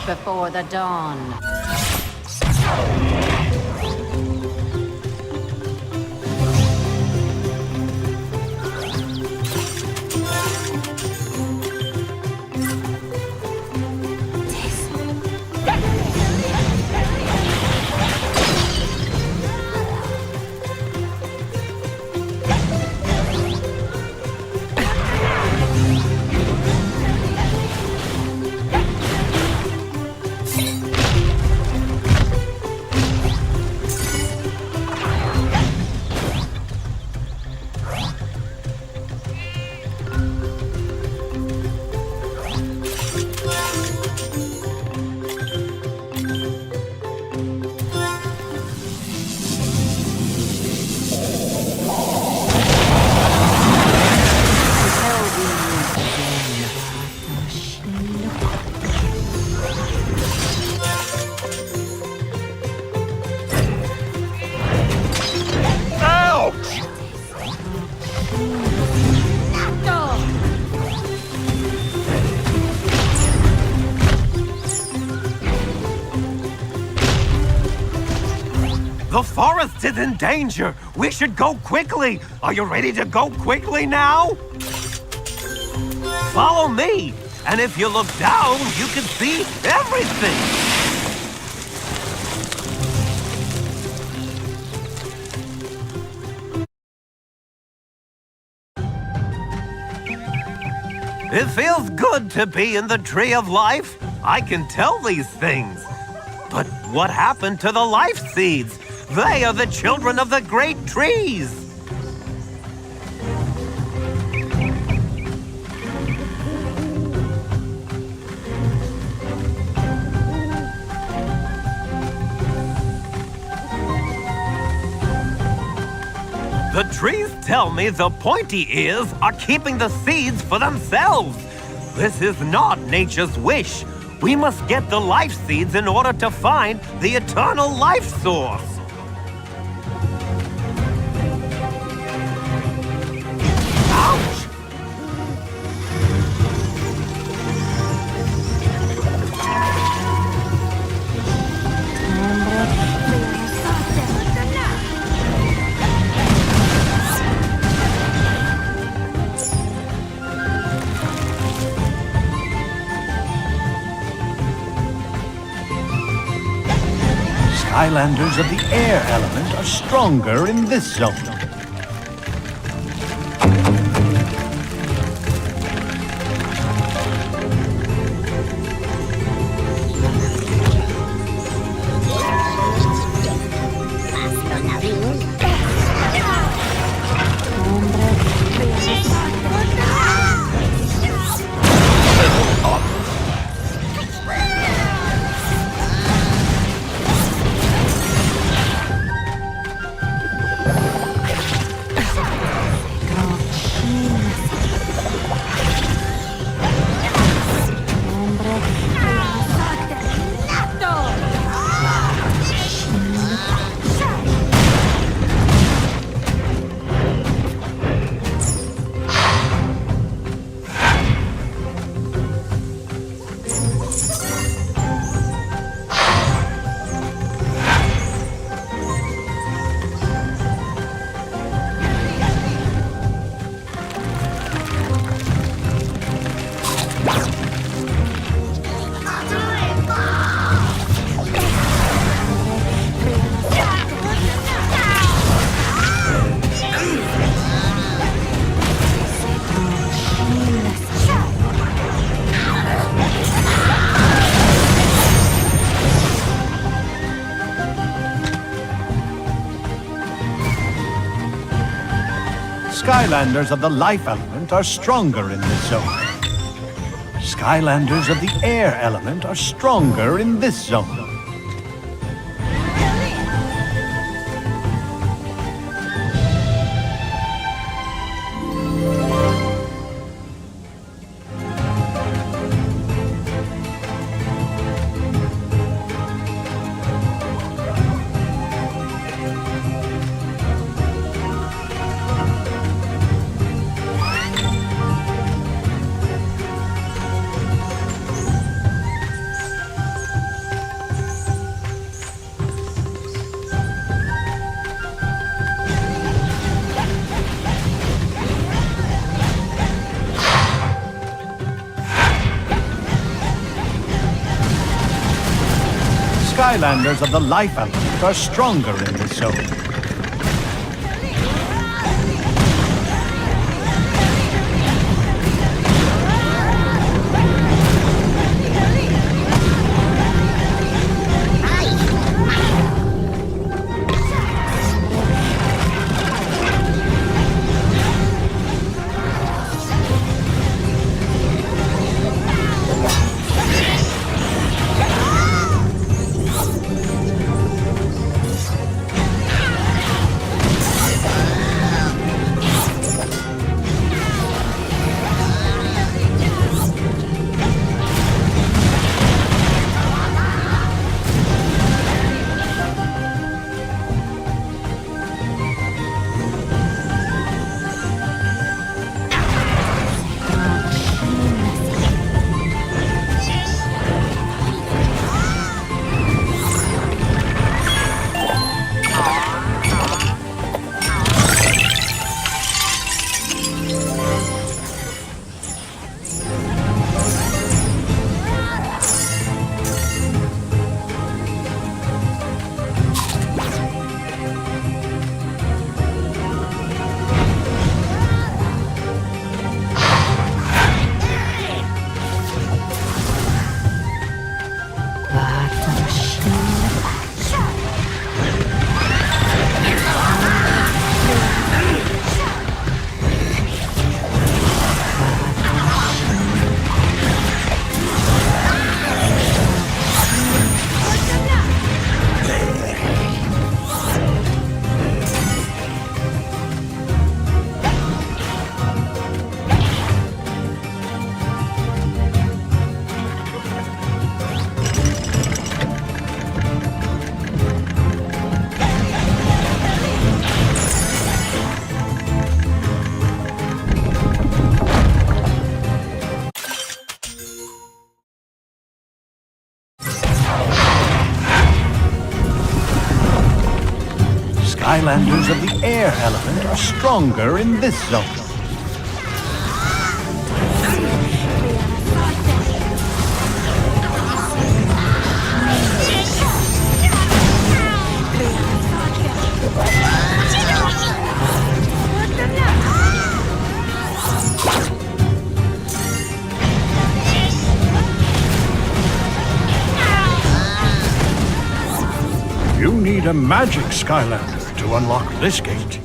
before the dawn. The forest is in danger. We should go quickly. Are you ready to go quickly now? Follow me. And if you look down, you can see everything. It feels good to be in the Tree of Life. I can tell these things. But what happened to the life seeds? They are the children of the great trees. The trees tell me the pointy ears are keeping the seeds for themselves. This is not nature's wish. We must get the life seeds in order to find the eternal life source. Ouch! Skylanders of the air element are stronger in this zone. Skylanders of the life element are stronger in this zone. Skylanders of the air element are stronger in this zone. Skylanders of the life element are stronger in this zone. Skylanders of the air element are stronger in this zone. You need a magic Skylander to unlock this gate.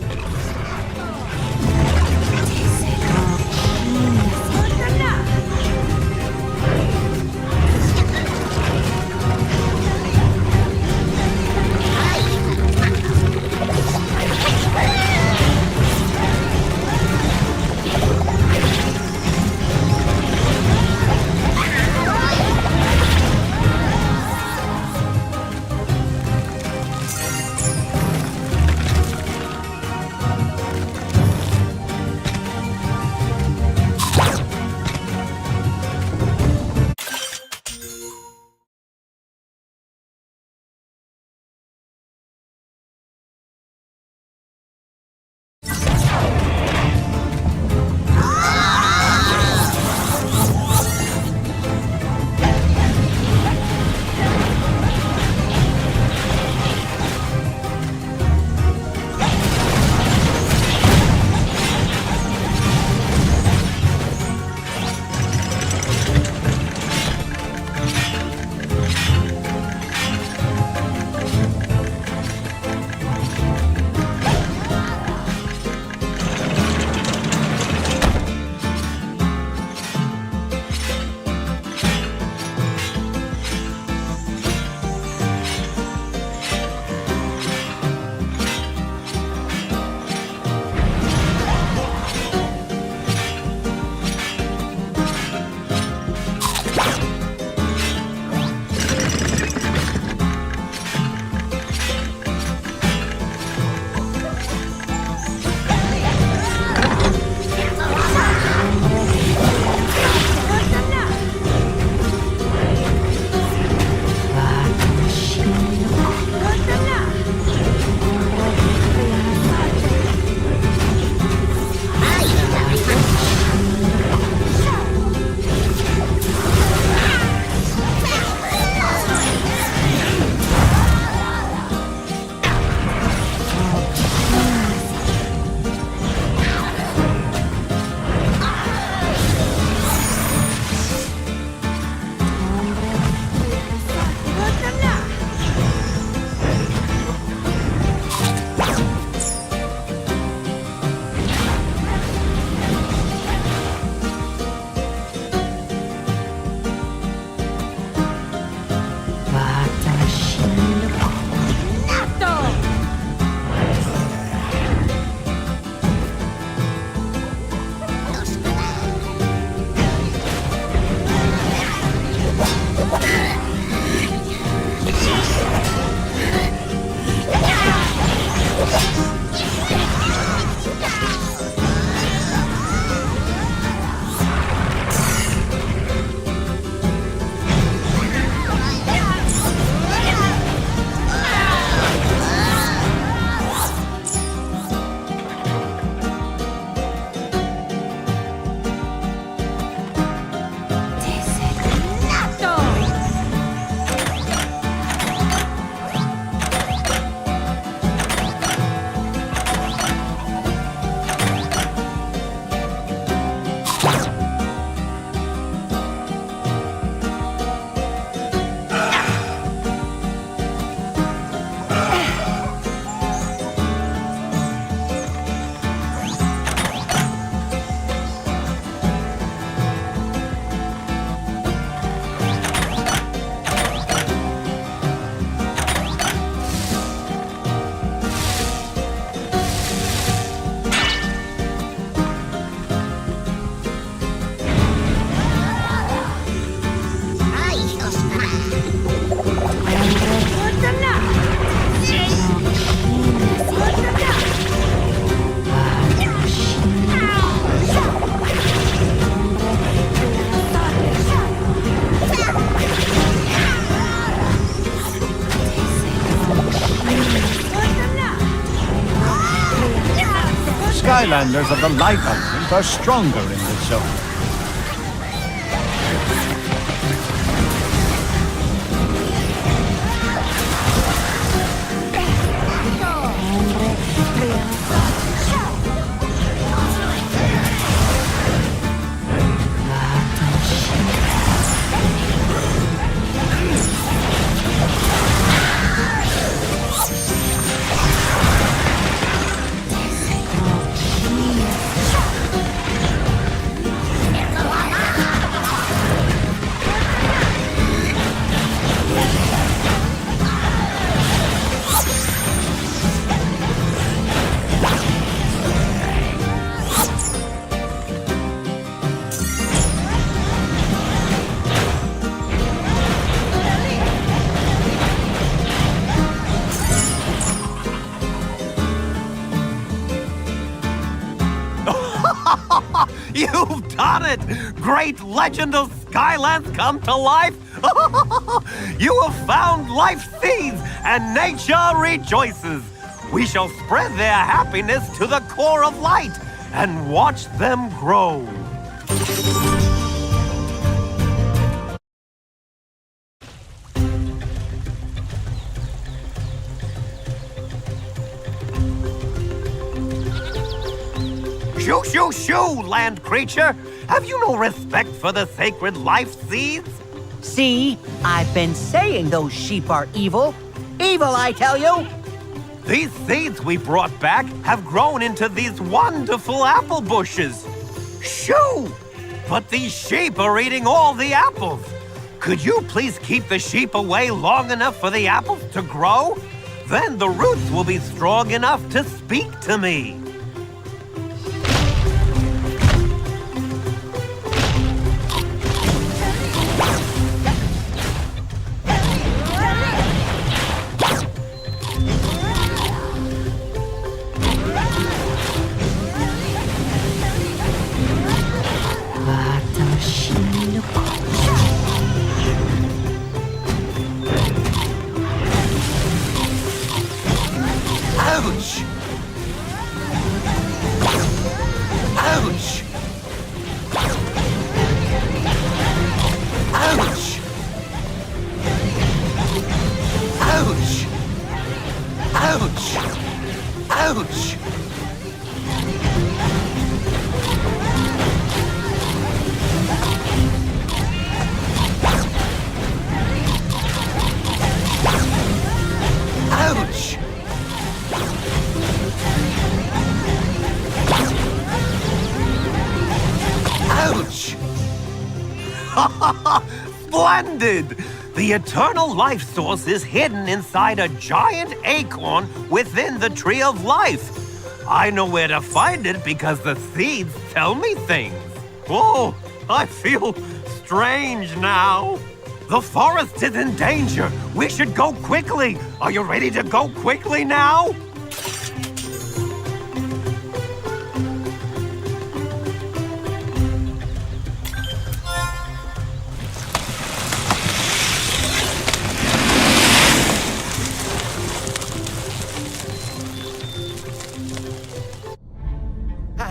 Skylanders of the light element are stronger in this zone. You've done it! Great legend of Skylands come to life! You have found life seeds, and nature rejoices! We shall spread their happiness to the core of light and watch them grow. Shoo, shoo, shoo, land creature! Have you no respect for the sacred life seeds? See, I've been saying those sheep are evil. Evil, I tell you! These seeds we brought back have grown into these wonderful apple bushes. Shoo! But these sheep are eating all the apples. Could you please keep the sheep away long enough for the apples to grow? Then the roots will be strong enough to speak to me. Ouch! Ouch! Ouch! Ouch! Ouch! Ouch! Ouch! Ouch! Splendid! The eternal life source is hidden inside a giant acorn within the tree of life. I know where to find it because the seeds tell me things. Oh, I feel strange now. The forest is in danger. We should go quickly. Are you ready to go quickly now?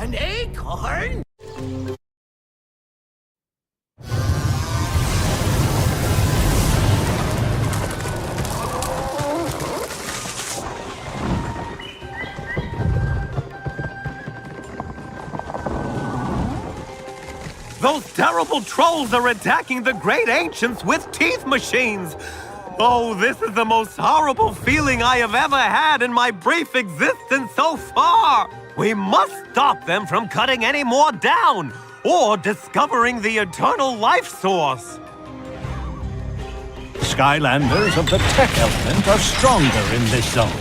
An acorn? Those terrible trolls are attacking the great ancients with teeth machines! Oh, this is the most horrible feeling I have ever had in my brief existence so far! We must stop them from cutting any more down, or discovering the eternal life source! Skylanders of the tech element are stronger in this zone.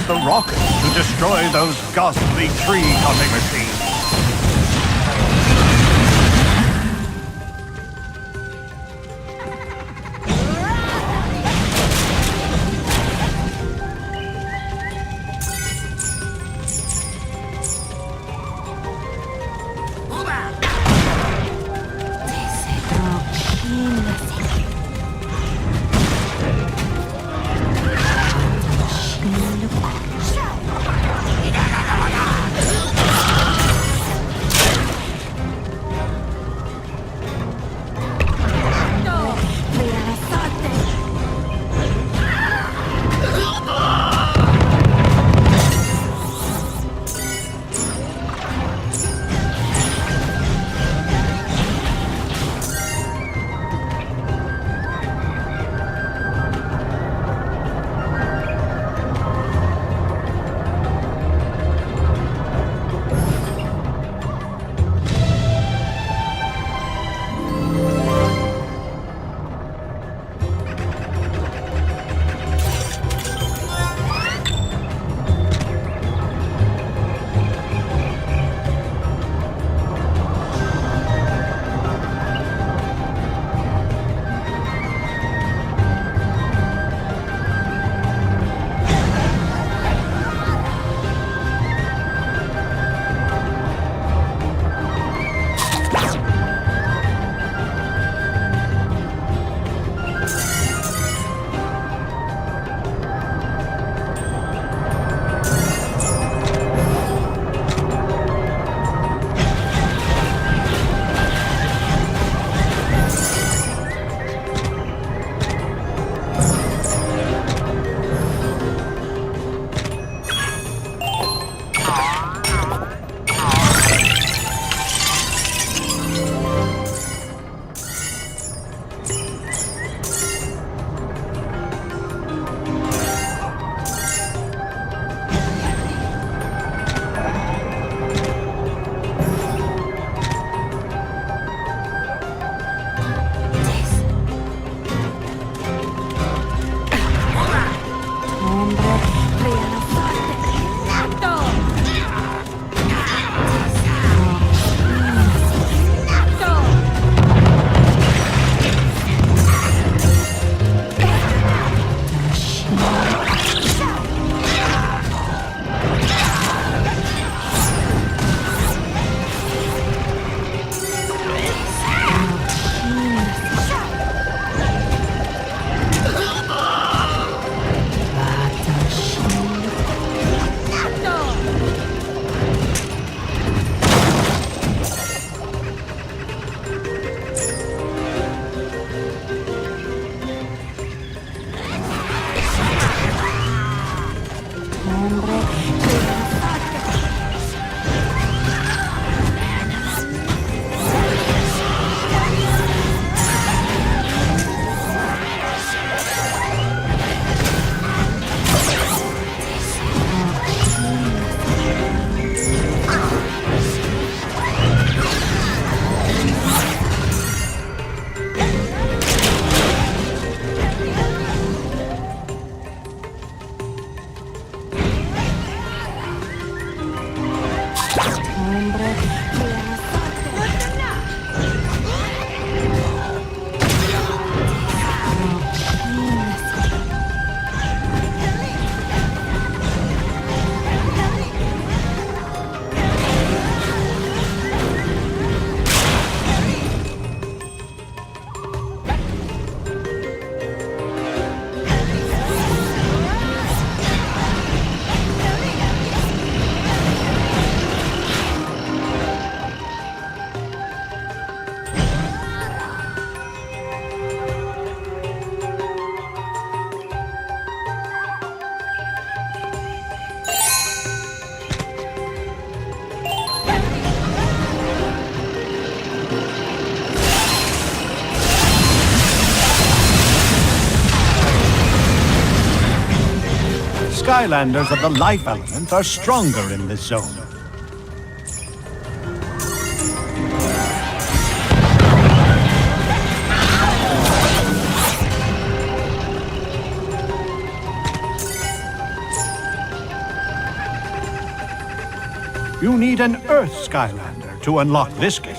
The rockets to destroy those ghastly tree-cutting machines. Skylanders of the life element are stronger in this zone. You need an Earth Skylander to unlock this gate.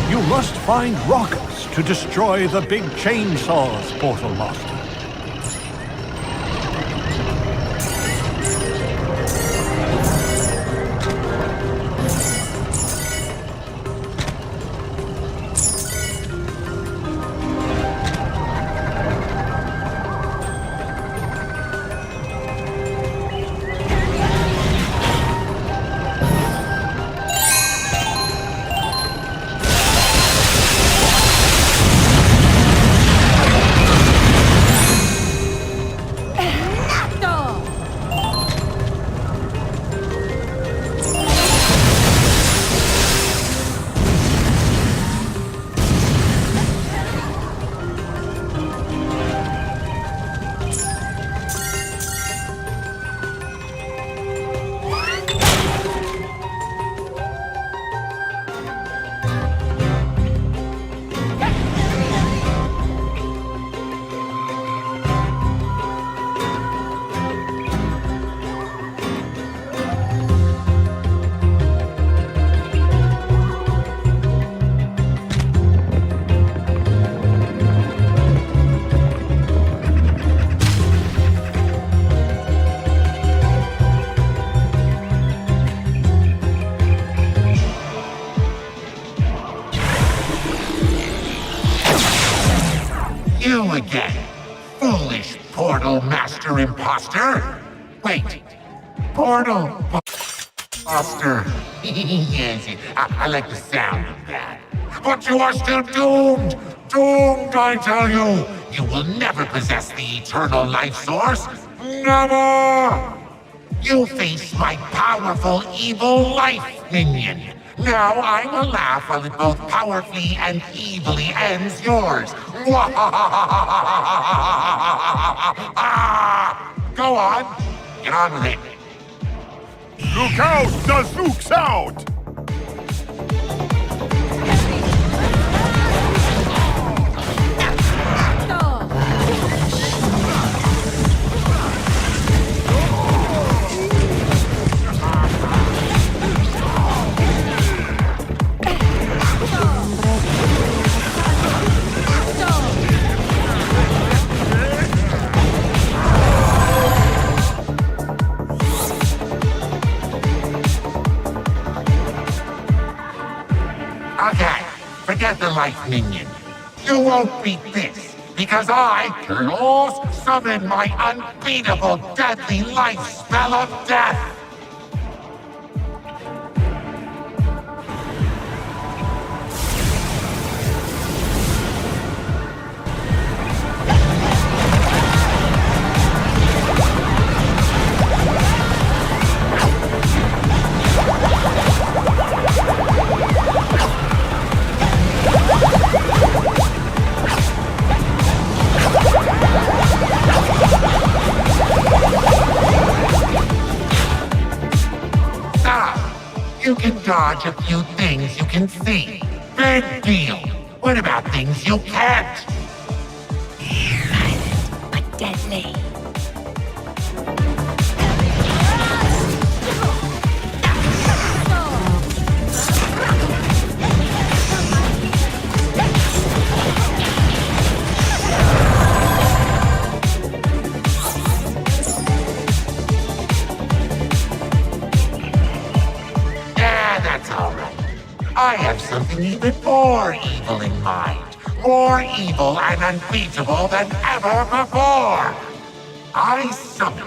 You must find rockets to destroy the big chainsaws, Portal Master. You again, foolish Portal Master Imposter. Wait, Portal Master. Yes, I like the sound of that. But you are still doomed! Doomed, I tell you! You will never possess the eternal life source. Never! You face my powerful evil life minion. Now I will laugh while it both powerfully and evilly ends yours. Go on. Get on with it. Look out! The Zook's out! Okay, forget the life minion. You won't beat this, because I can also summon my unbeatable deadly life spell of death. You can dodge a few things you can see. Big deal. What about things you can't? Silent but deadly. I have something even more evil in mind. More evil and unbeatable than ever before. I summon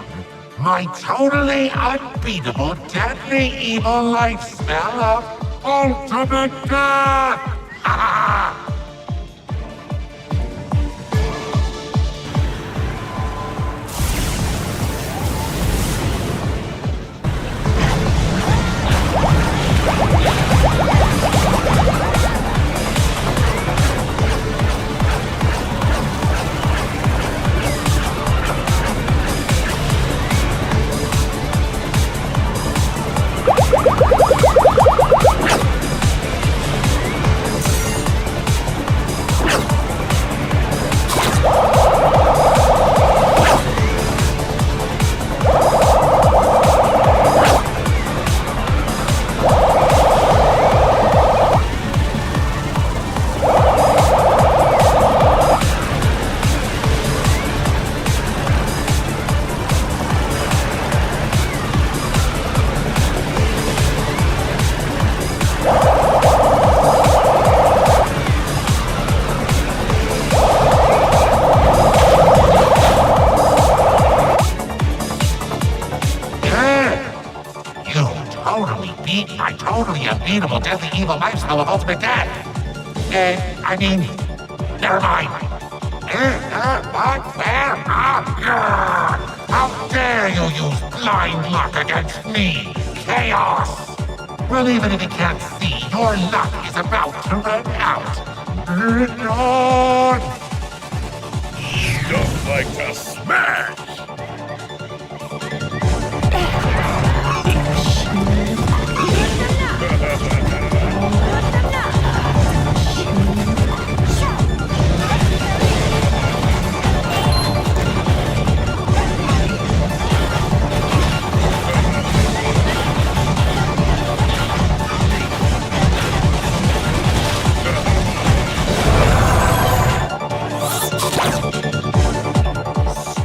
My totally unbeatable, deadly evil light spell of ultimate death! Ha ha! My totally unbeatable, deadly evil lifestyle of ultimate death. I mean, never mind. What? Where? How dare you use blind luck against me? Chaos! Well, even if you can't see, your luck is about to run out. Just like to smash!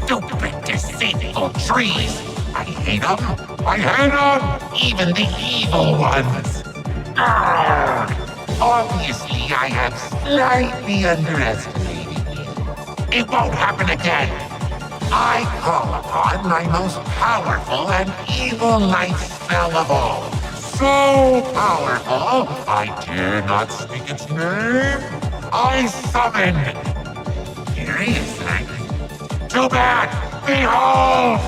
Stupid, deceitful trees! I hate them! I hate them! Even the evil ones! Arrgh! Obviously, I have slightly underestimated you. It won't happen again! I call upon my most powerful and evil light spell of all. So powerful, I dare not speak its name. I summon... Seriously? Too bad! Behold!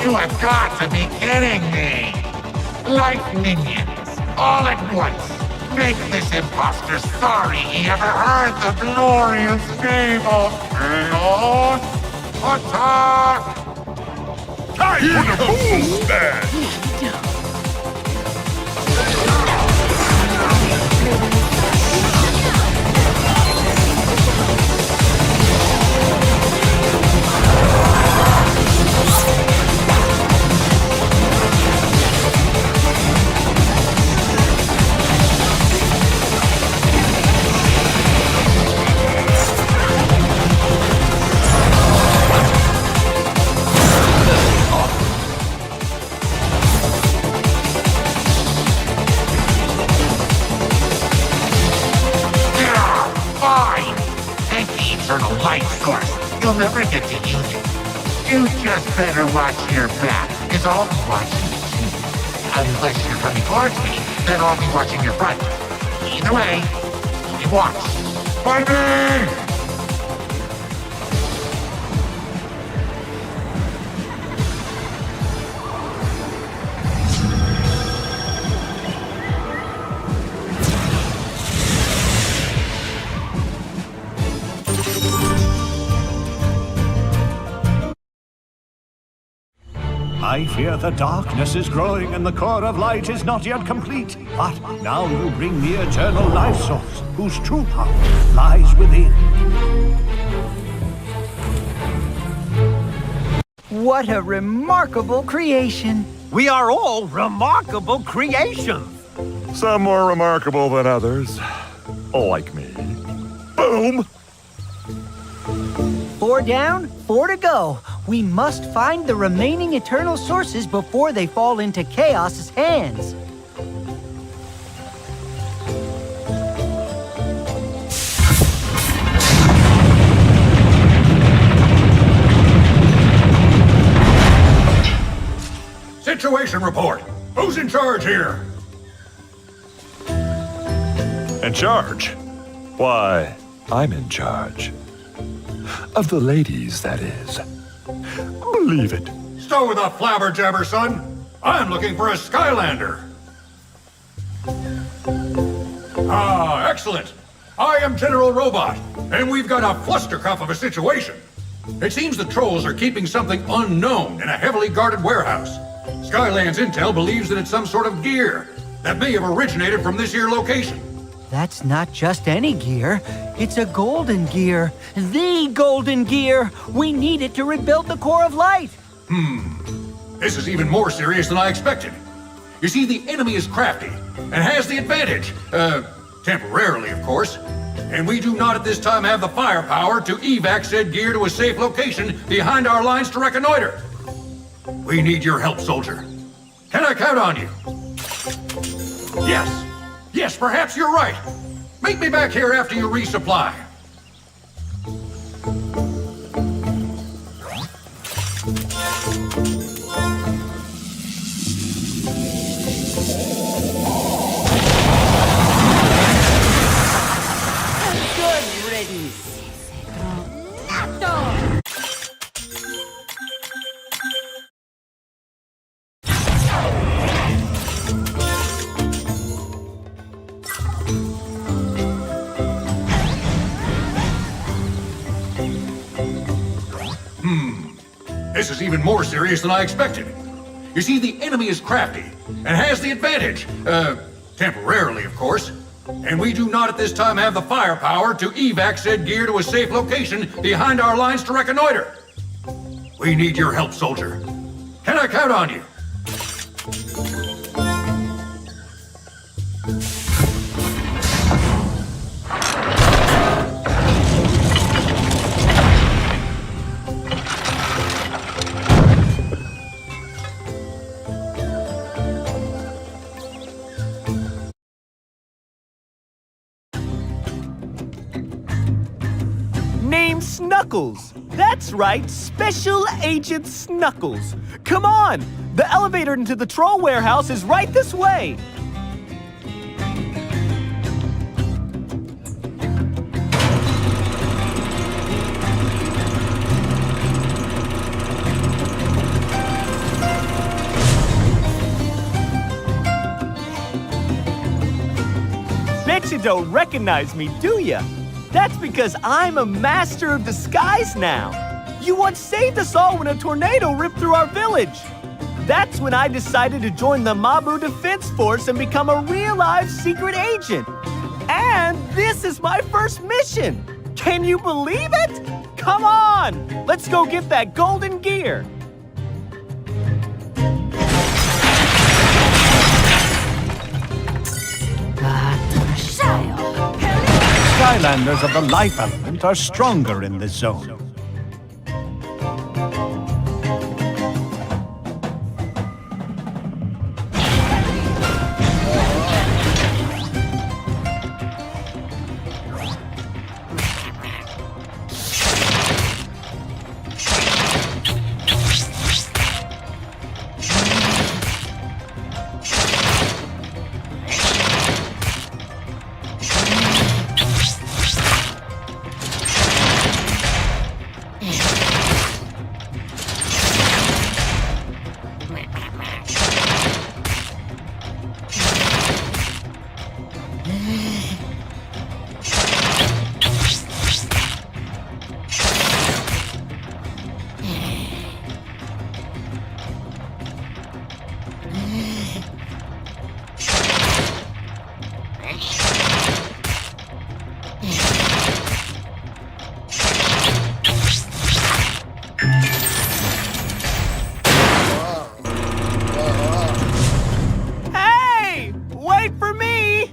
You have got to be kidding me! Like minions, all at once, make this imposter sorry he ever heard the glorious name of Chaos! Attack! Time for the boom smash! You'll never get to use it. You just better watch your back, because I'll be watching you. Unless you're coming towards me, then I'll be watching your front. Either way, you watch. Find me! I fear the darkness is growing and the core of light is not yet complete. But now you bring the eternal life source, whose true power lies within. What a remarkable creation. We are all remarkable creations. Some more remarkable than others. Like me. Boom! 4 down, 4 to go. We must find the remaining eternal sources before they fall into Chaos's hands. Situation report. Who's in charge here? In charge? Why, I'm in charge. Of the ladies, that is. Believe it. Stow the flabberjabber, son. I'm looking for a Skylander. Ah, excellent. I am General Robot, and we've got a flustercuff of a situation. It seems the trolls are keeping something unknown in a heavily guarded warehouse. Skyland's intel believes that it's some sort of gear that may have originated from this here location. That's not just any gear. It's a golden gear. The golden gear. We need it to rebuild the core of light. This is even more serious than I expected. You see, the enemy is crafty and has the advantage. Temporarily, of course. And we do not at this time have the firepower to evac said gear to a safe location behind our lines to reconnoiter. We need your help, soldier. Can I count on you? Yes. Yes, perhaps you're right. Meet me back here after you resupply. Good riddance. This is even more serious than I expected. You see, the enemy is crafty and has the advantage. Temporarily, of course. And we do not at this time have the firepower to evac said gear to a safe location behind our lines to reconnoiter. We need your help, soldier. Can I count on you? Named Snuckles. That's right, Special Agent Snuckles. Come on! The elevator into the troll warehouse is right this way. Bet you don't recognize me, do ya? That's because I'm a master of disguise now. You once saved us all when a tornado ripped through our village. That's when I decided to join the Mabu Defense Force and become a real-life secret agent. And this is my first mission. Can you believe it? Come on, let's go get that golden gear. Skylanders of the life element are stronger in this zone. for me!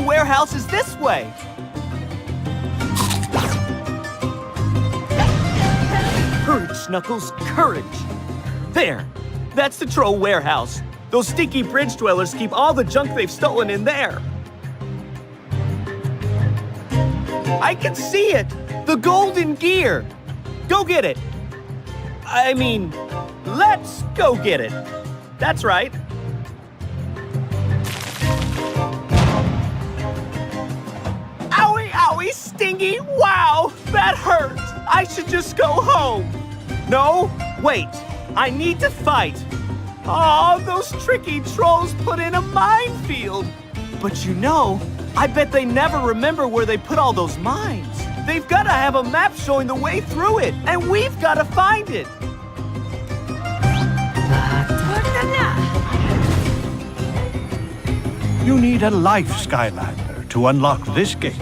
Warehouse is this way. Courage, Snuggles, courage. There, that's the troll warehouse. Those stinky bridge dwellers keep all the junk they've stolen in there. I can see it, the golden gear. Go get it. I mean, let's go get it. That's right. Stingy, wow, that hurt. I should just go home. No, wait, I need to fight. Oh, those tricky trolls put in a minefield. But you know, I bet they never remember where they put all those mines. They've got to have a map showing the way through it, and we've got to find it. You need a life, Skylander, to unlock this gate.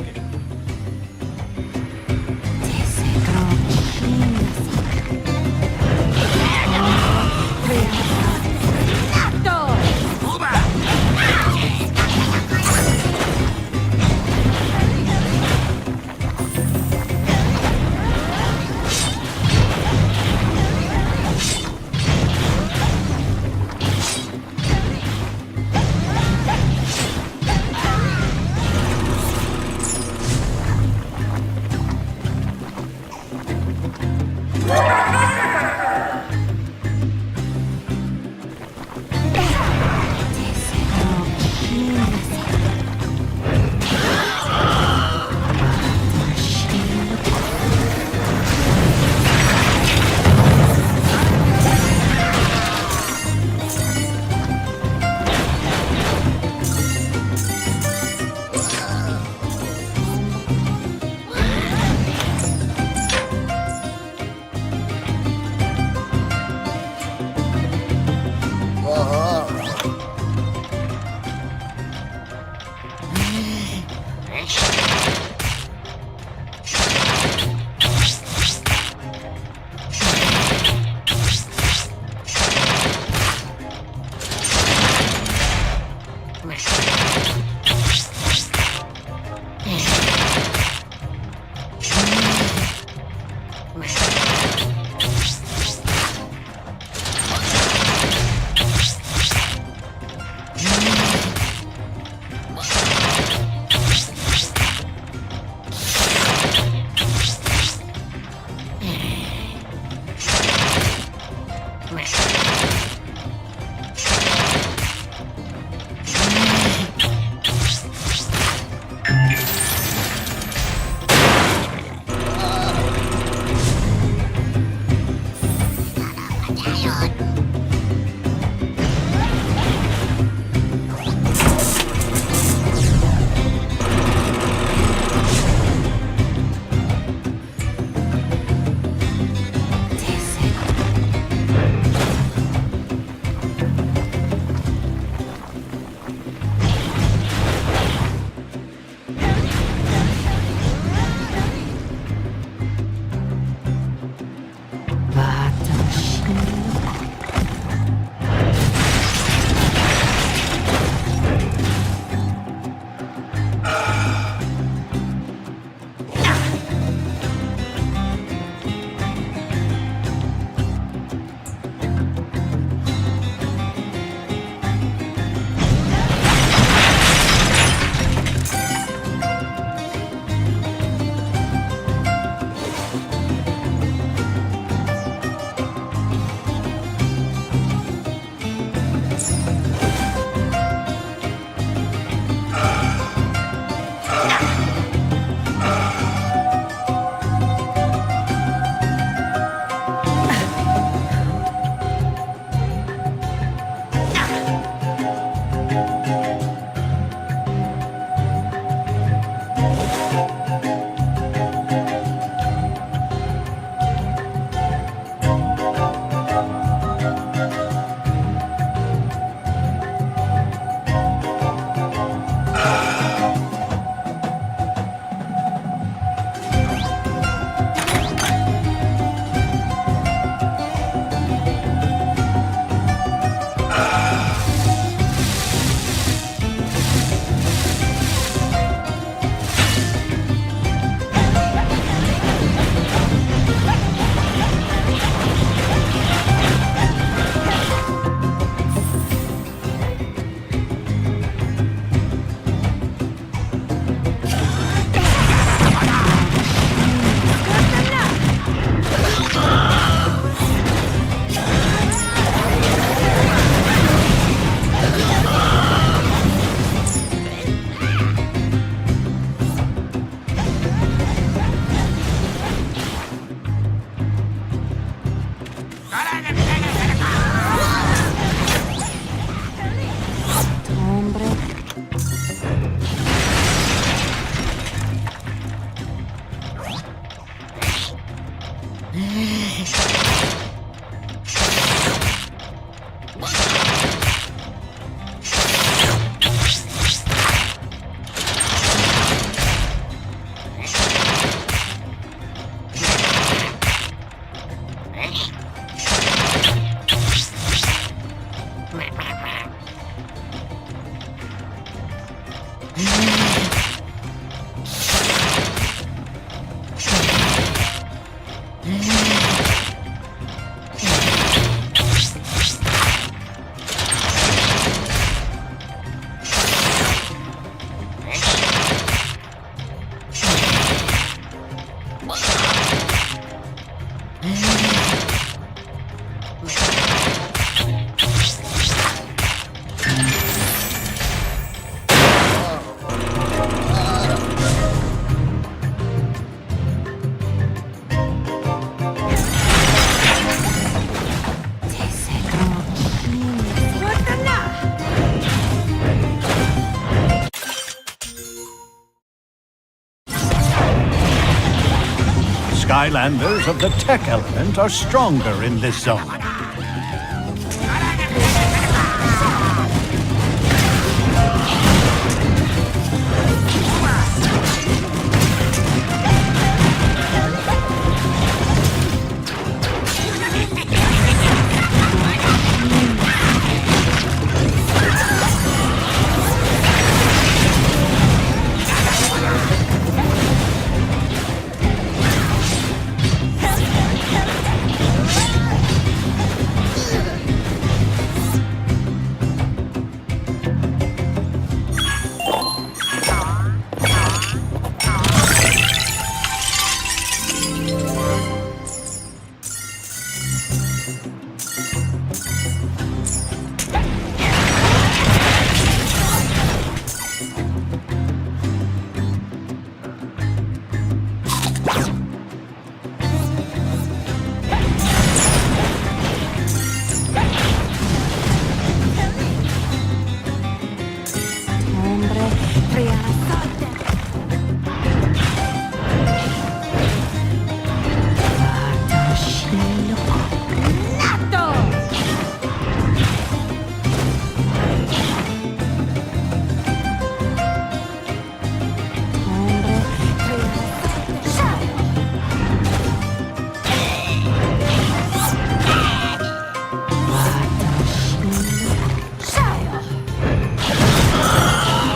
Skylanders of the tech element are stronger in this zone.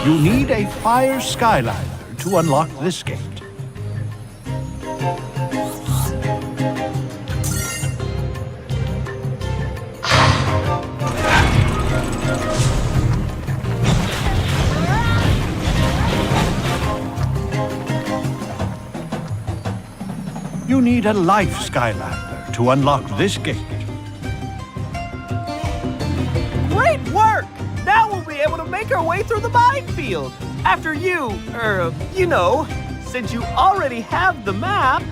You need a fire Skylander to unlock this gate. You need a life Skylander to unlock this gate. Great work! Now we'll be able to make our way through the minefield. After you, you know, since you already have the map.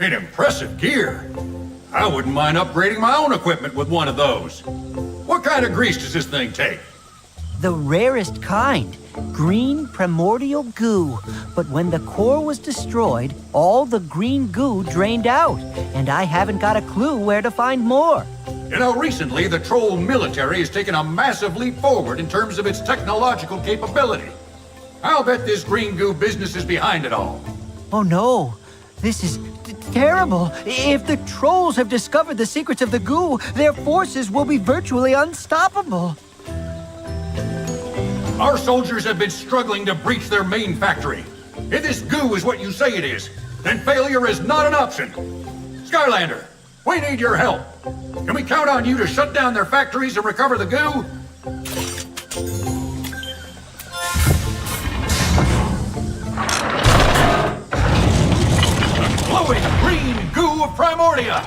An impressive gear. I wouldn't mind upgrading my own equipment with one of those. What kind of grease does this thing take? The rarest kind. green primordial goo. But when the core was destroyed, all the green goo drained out, and I haven't got a clue where to find more. You know, recently the troll military has taken a massive leap forward in terms of its technological capability. I'll bet this green goo business is behind it all. Oh no, this is terrible. If the trolls have discovered the secrets of the goo, their forces will be virtually unstoppable. Our soldiers have been struggling to breach their main factory. If this goo is what you say it is, then failure is not an option. Skylander, we need your help. Can we count on you to shut down their factories and recover the goo? Glowing green goo of Primordia!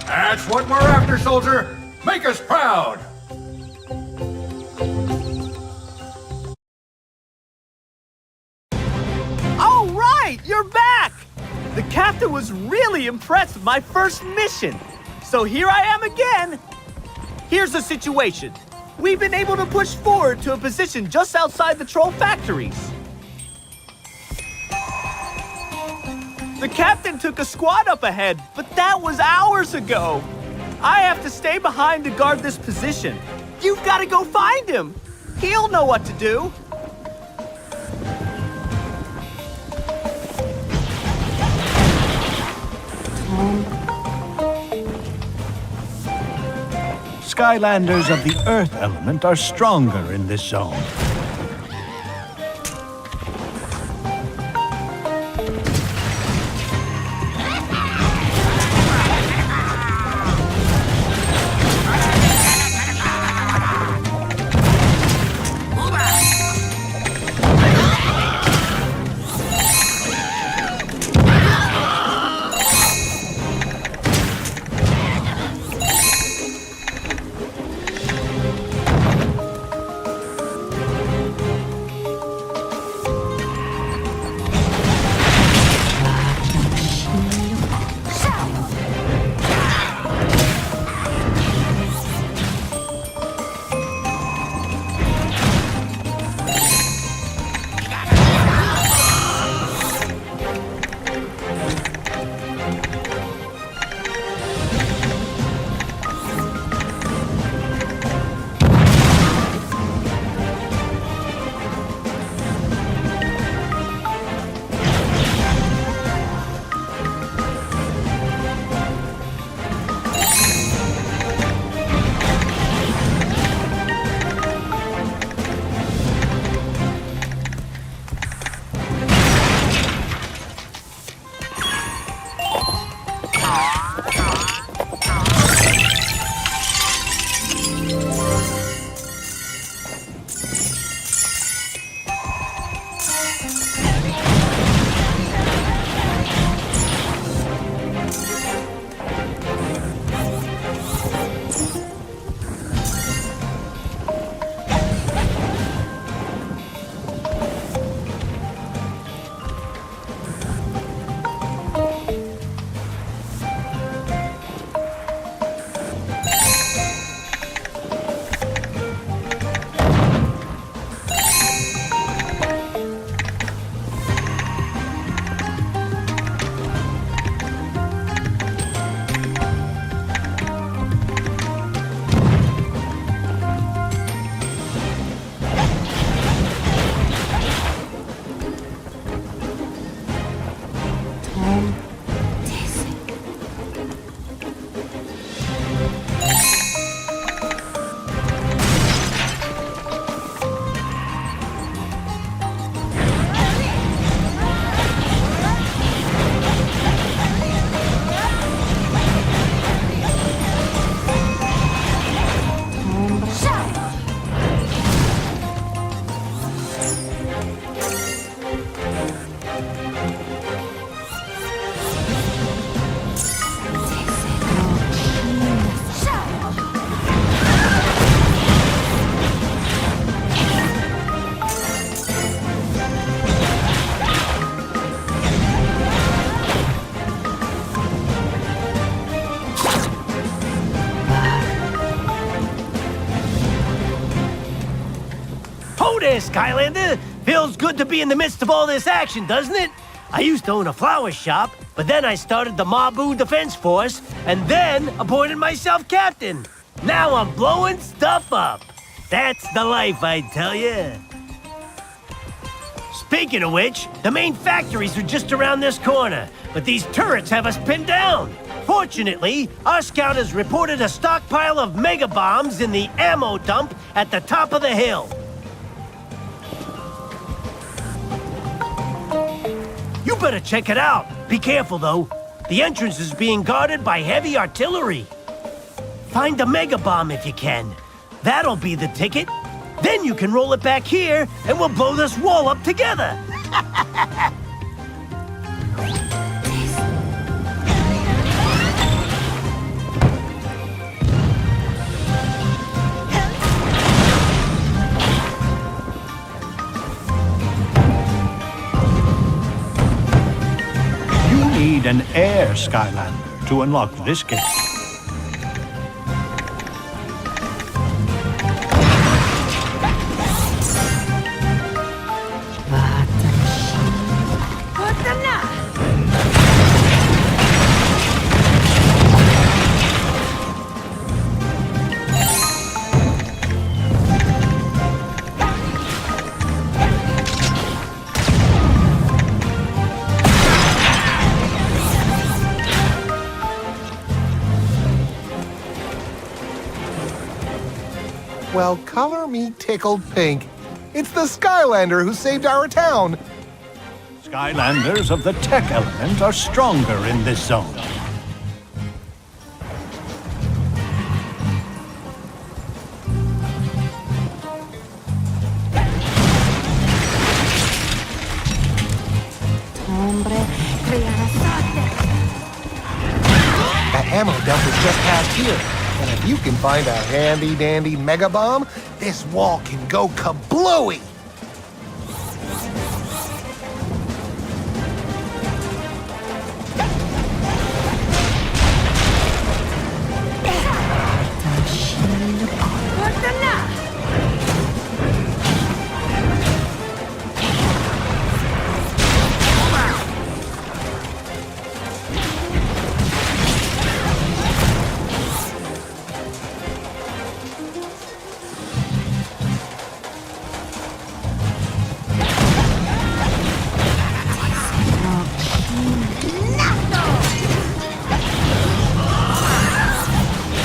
That's what we're after, soldier! Make us proud! All right, you're back! The captain was really impressed with my first mission. So here I am again. Here's the situation. We've been able to push forward to a position just outside the troll factories. The captain took a squad up ahead, but that was hours ago. I have to stay behind to guard this position. You've got to go find him. He'll know what to do. Skylanders of the Earth element are stronger in this zone. Skylander! Feels good to be in the midst of all this action, doesn't it? I used to own a flower shop, but then I started the Mabu Defense Force, and then appointed myself captain. Now I'm blowing stuff up. That's the life, I tell you. Speaking of which, the main factories are just around this corner, but these turrets have us pinned down. Fortunately, our scout has reported a stockpile of mega bombs in the ammo dump at the top of the hill. You better check it out. Be careful, though. The entrance is being guarded by heavy artillery. Find the mega bomb if you can. That'll be the ticket. Then you can roll it back here, and we'll blow this wall up together. You need an air Skylander to unlock this gate. Well, color me tickled pink. It's the Skylander who saved our town. Skylanders of the tech element are stronger in this zone. That ammo dump is just past here. And if you can find a handy-dandy mega bomb, this wall can go kablooey!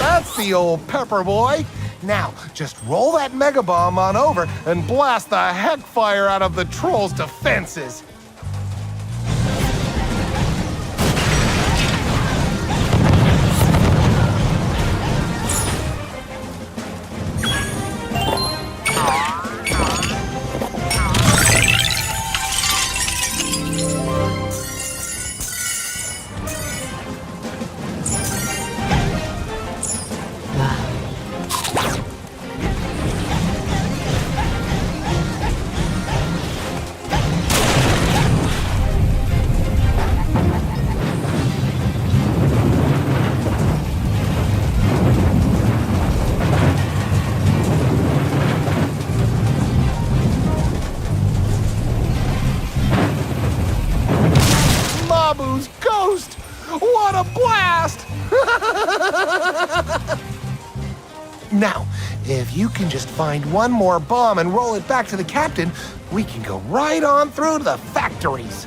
That's the old pepper boy. Now, just roll that mega bomb on over and blast the heck fire out of the troll's defenses. Mabu's ghost! What a blast! Now, if you can just find one more bomb and roll it back to the captain, we can go right on through to the factories.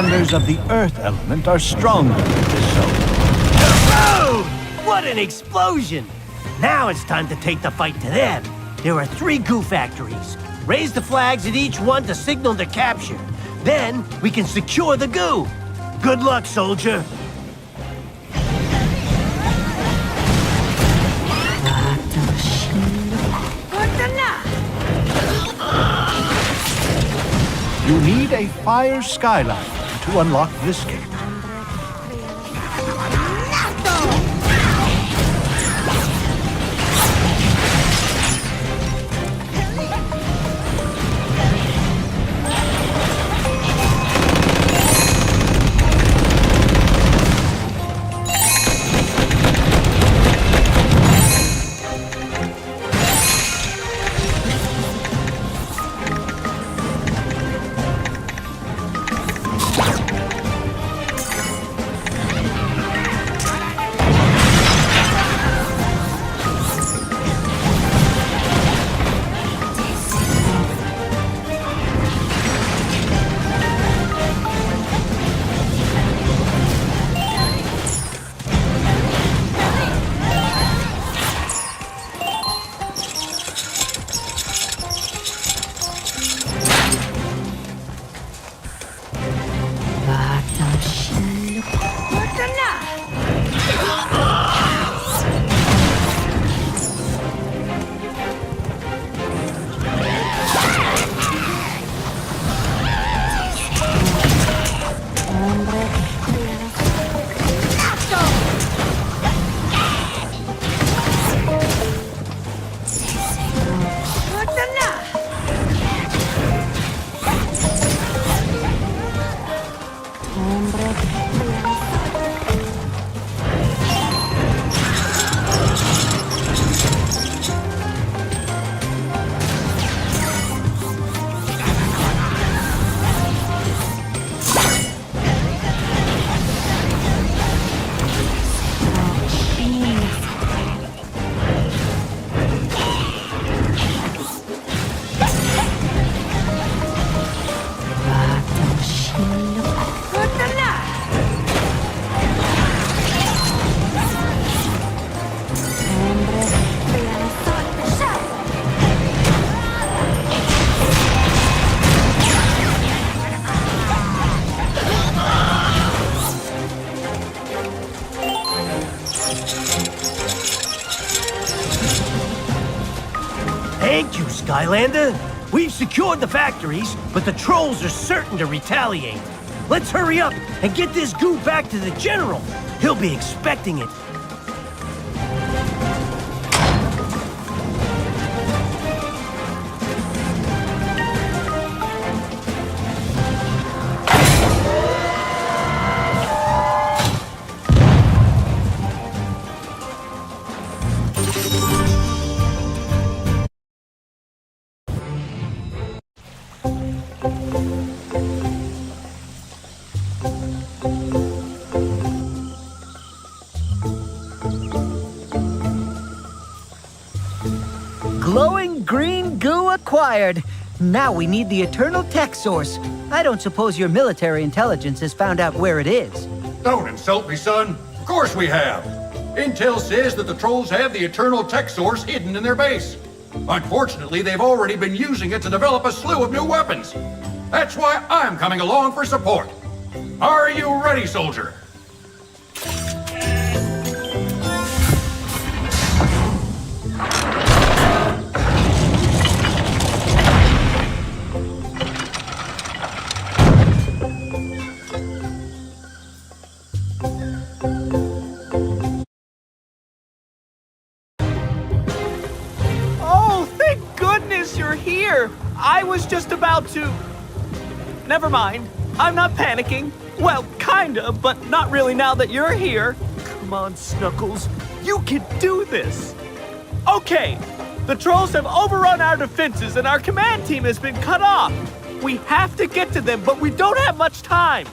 Skylanders of the Earth element are stronger in this zone. Road! What an explosion! Now it's time to take the fight to them. There are 3 goo factories. Raise the flags at each one to signal their capture. Then we can secure the goo. Good luck, soldier. You need a fire Skylander to unlock this gate. Thank you, Skylander. We've secured the factories, but the trolls are certain to retaliate. Let's hurry up and get this goo back to the General. He'll be expecting it. Glowing green goo acquired. Now we need the eternal tech source. I don't suppose your military intelligence has found out where it is. Don't insult me, son. Of course we have. Intel says that the trolls have the eternal tech source hidden in their base. Unfortunately, they've already been using it to develop a slew of new weapons. That's why I'm coming along for support. Are you ready, soldier? Oh, thank goodness you're here! I was just about to... Never mind. I'm not panicking. Well, kinda, but not really now that you're here. Come on, Snuggles. You can do this. Okay, the trolls have overrun our defenses and our command team has been cut off. We have to get to them, but we don't have much time.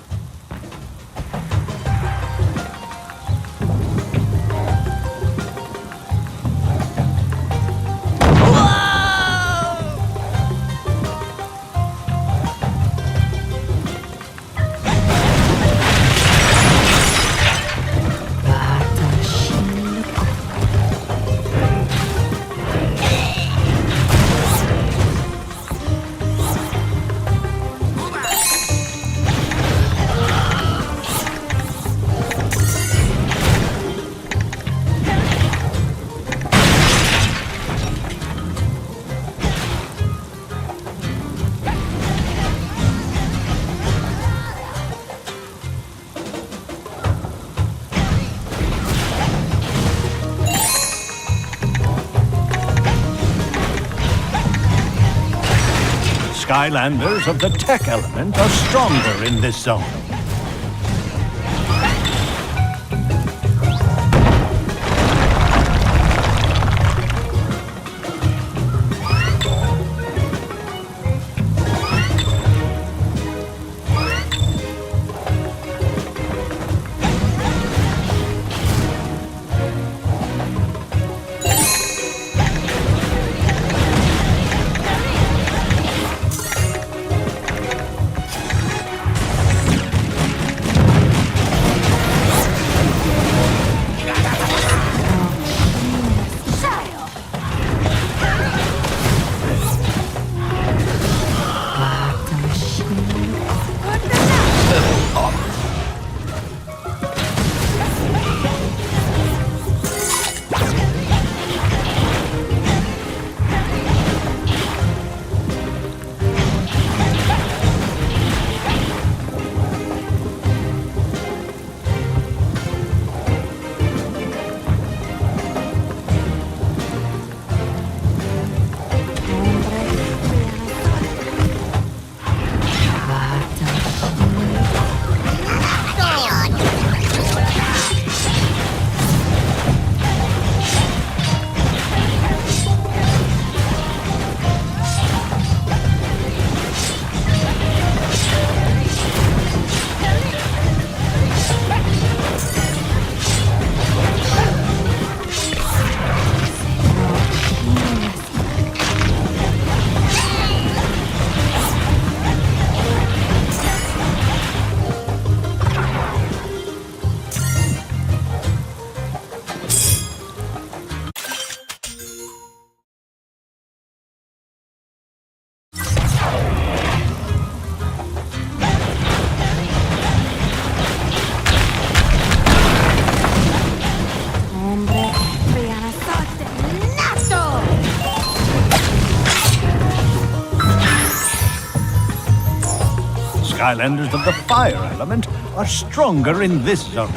Skylanders of the tech element are stronger in this zone. Skylanders of the fire element are stronger in this zone.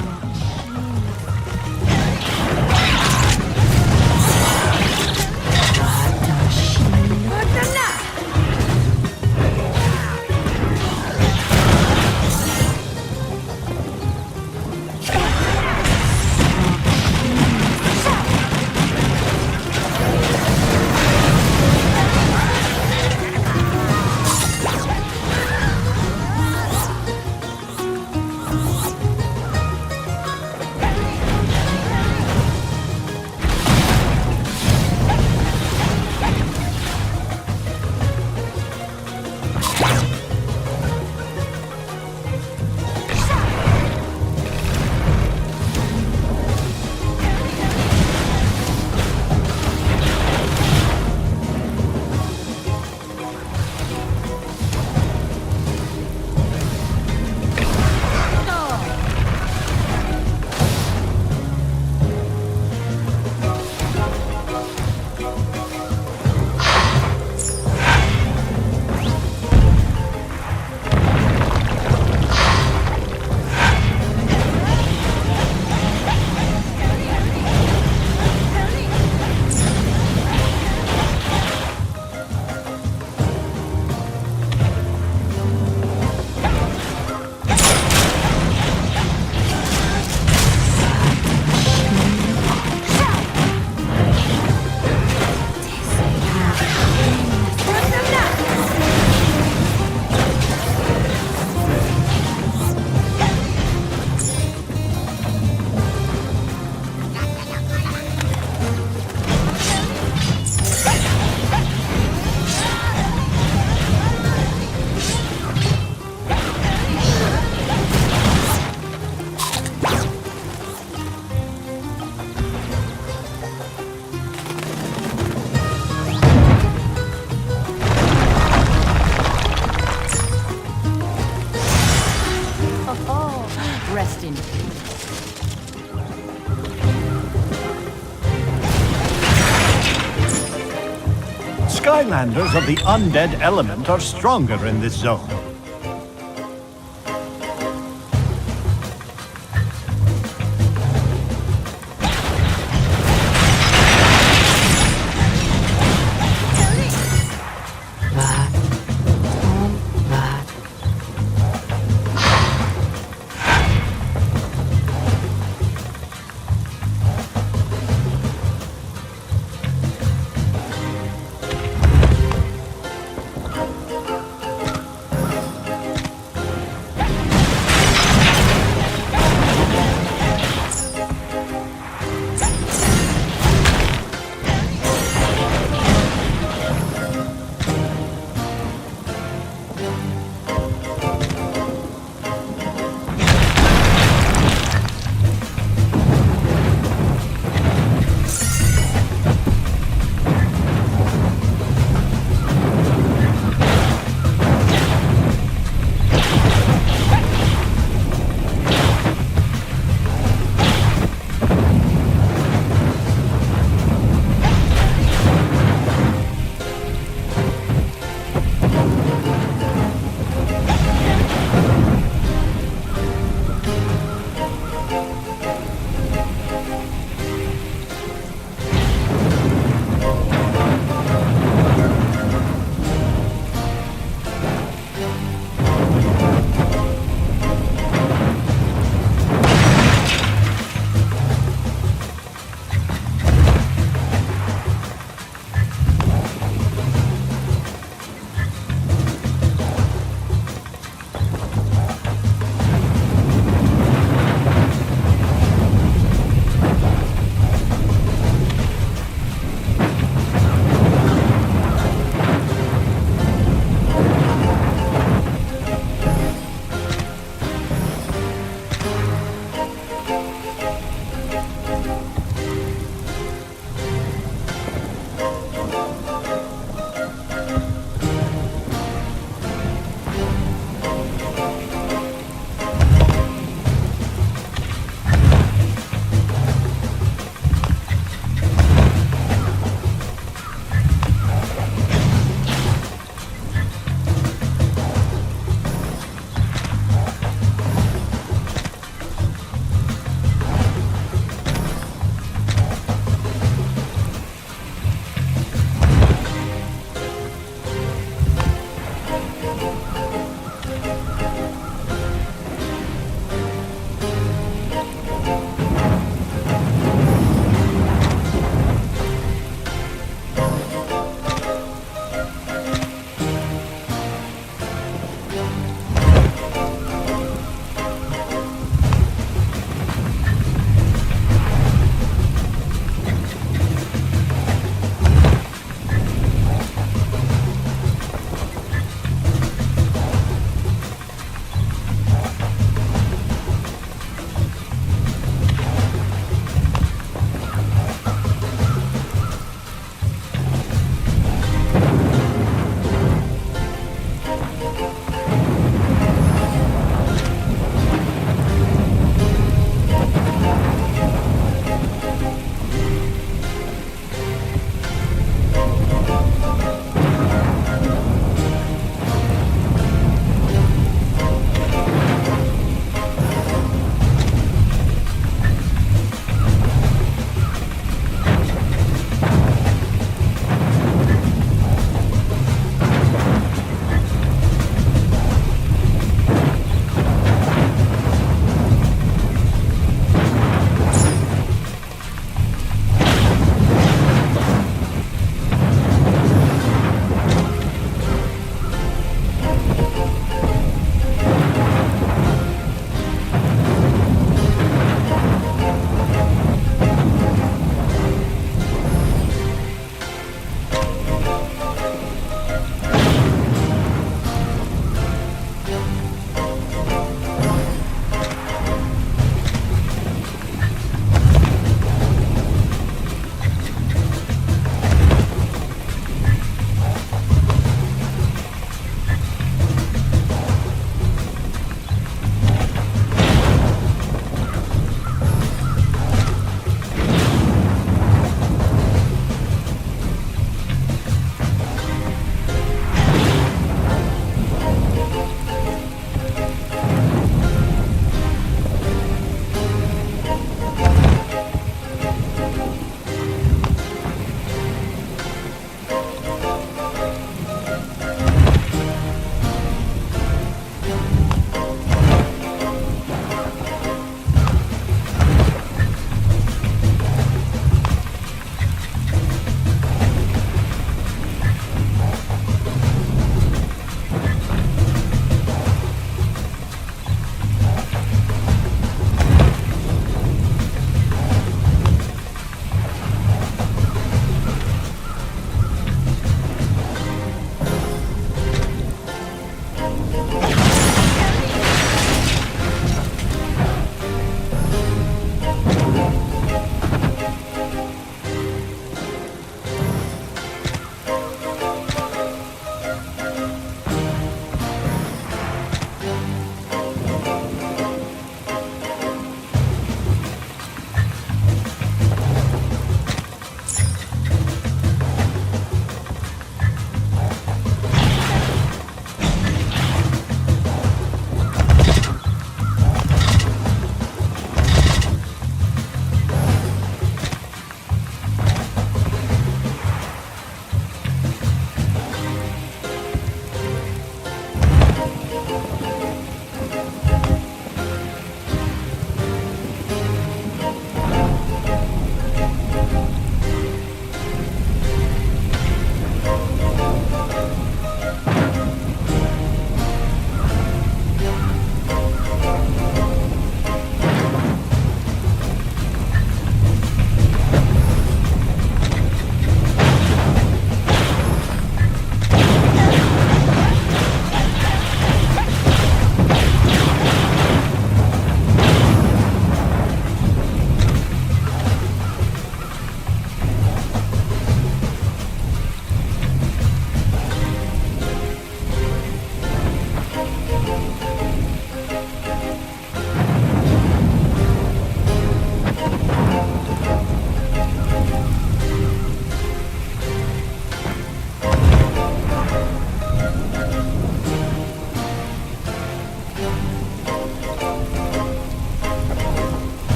Rest in Skylanders of the undead element are stronger in this zone.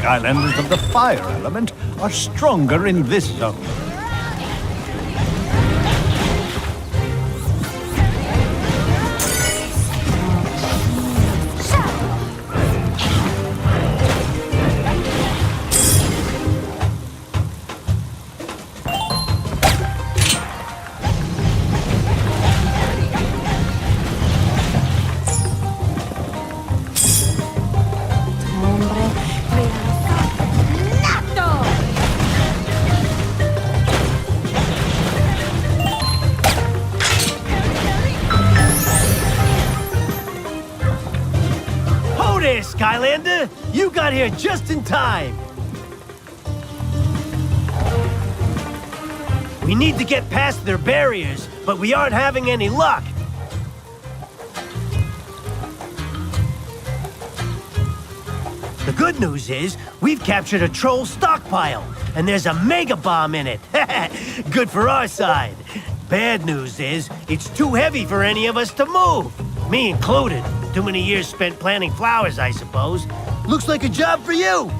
Skylanders of the fire element are stronger in this zone. Ho there, Skylander! You got here just in time! We need to get past their barriers, but we aren't having any luck. The good news is, we've captured a troll stockpile, and there's a mega bomb in it. Good for our side. Bad news is, it's too heavy for any of us to move. Me included. Too many years spent planting flowers, I suppose. Looks like a job for you.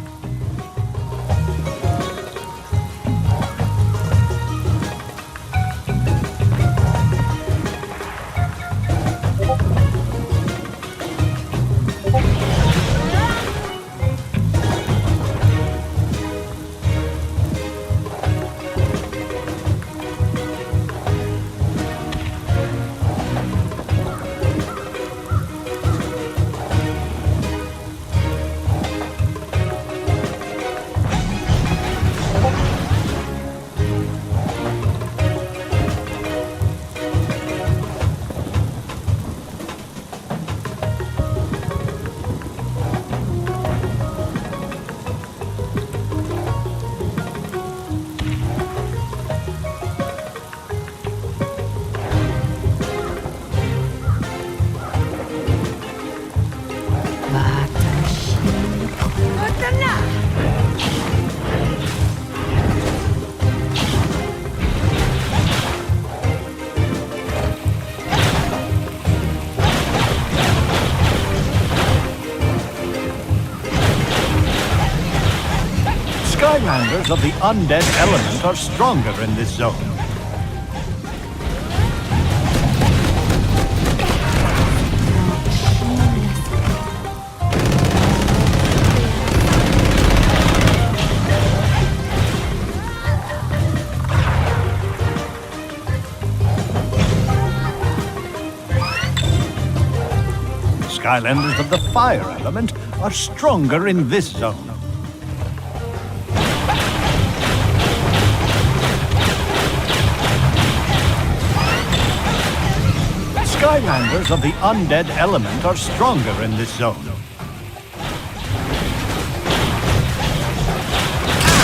Skylanders of the undead element are stronger in this zone. Skylanders of the fire element are stronger in this zone. Skylanders of the undead element are stronger in this zone.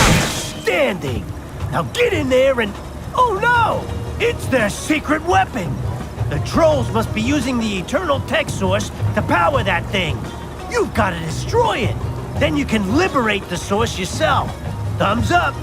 Outstanding! Now get in there and... Oh no! It's their secret weapon! The trolls must be using the eternal tech source to power that thing. You've got to destroy it. Then you can liberate the source yourself. Thumbs up!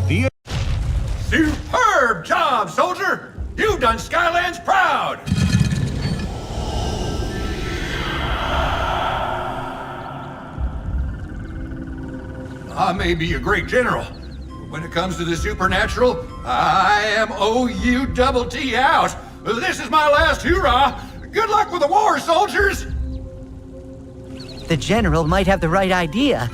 The Superb job, soldier! You've done Skylands proud! I may be a great general, but when it comes to the supernatural, I am OU-double-T out. This is my last hoorah. Good luck with the war, soldiers! The general might have the right idea.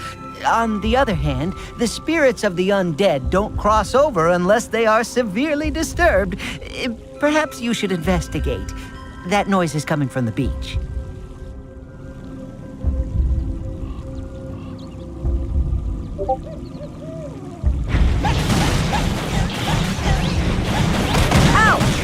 On the other hand, the spirits of the undead don't cross over unless they are severely disturbed. Perhaps you should investigate. That noise is coming from the beach. Ouch!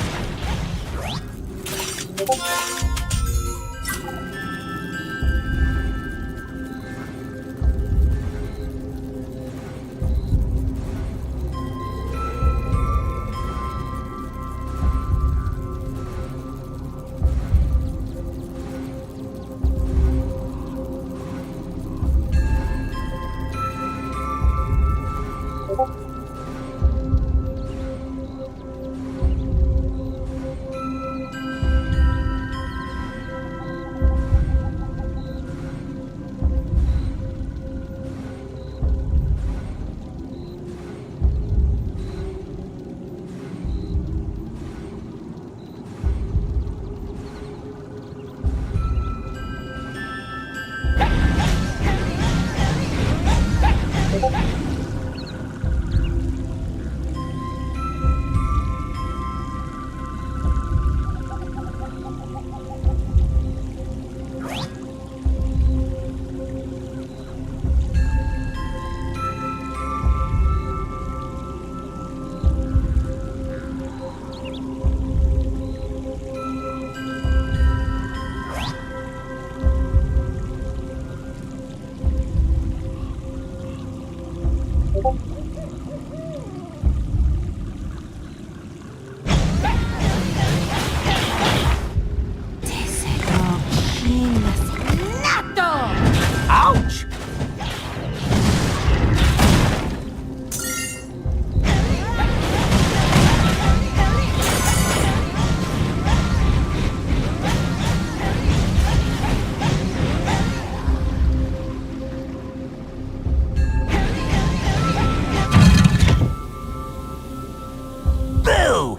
Boo!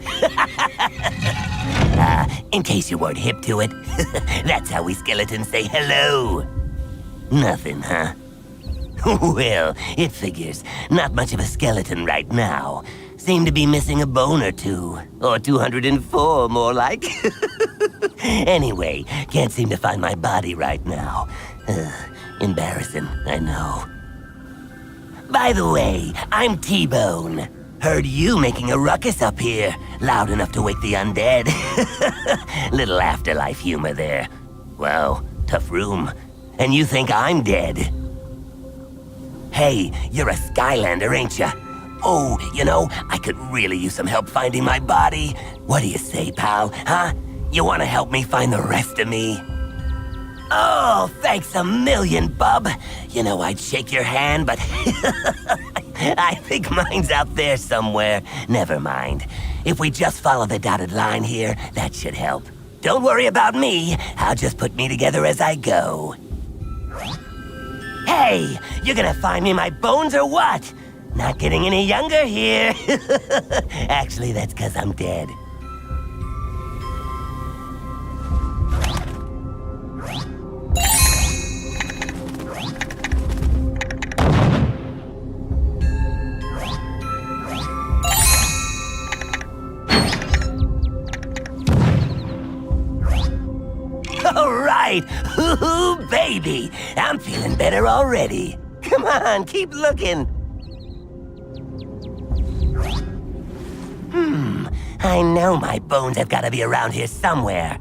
In case you weren't hip to it, that's how we skeletons say hello. Nothing, huh? Well, it figures. Not much of a skeleton right now. Seem to be missing a bone or two. Or 204, more like. Anyway, can't seem to find my body right now. Embarrassing, I know. By the way, I'm T-Bone. Heard you making a ruckus up here. Loud enough to wake the undead. Little afterlife humor there. Well, tough room. And you think I'm dead? Hey, you're a Skylander, ain't ya? Oh, you know, I could really use some help finding my body. What do you say, pal? Huh? You want to help me find the rest of me? Oh, thanks a million, bub. You know, I'd shake your hand, but I think mine's out there somewhere. Never mind. If we just follow the dotted line here, that should help. Don't worry about me. I'll just put me together as I go. Hey, you gonna find me my bones or what? Not getting any younger here. Actually, that's 'cause I'm dead. All right, hoo-hoo, baby. I'm feeling better already. Come on, keep looking. I know my bones have got to be around here somewhere.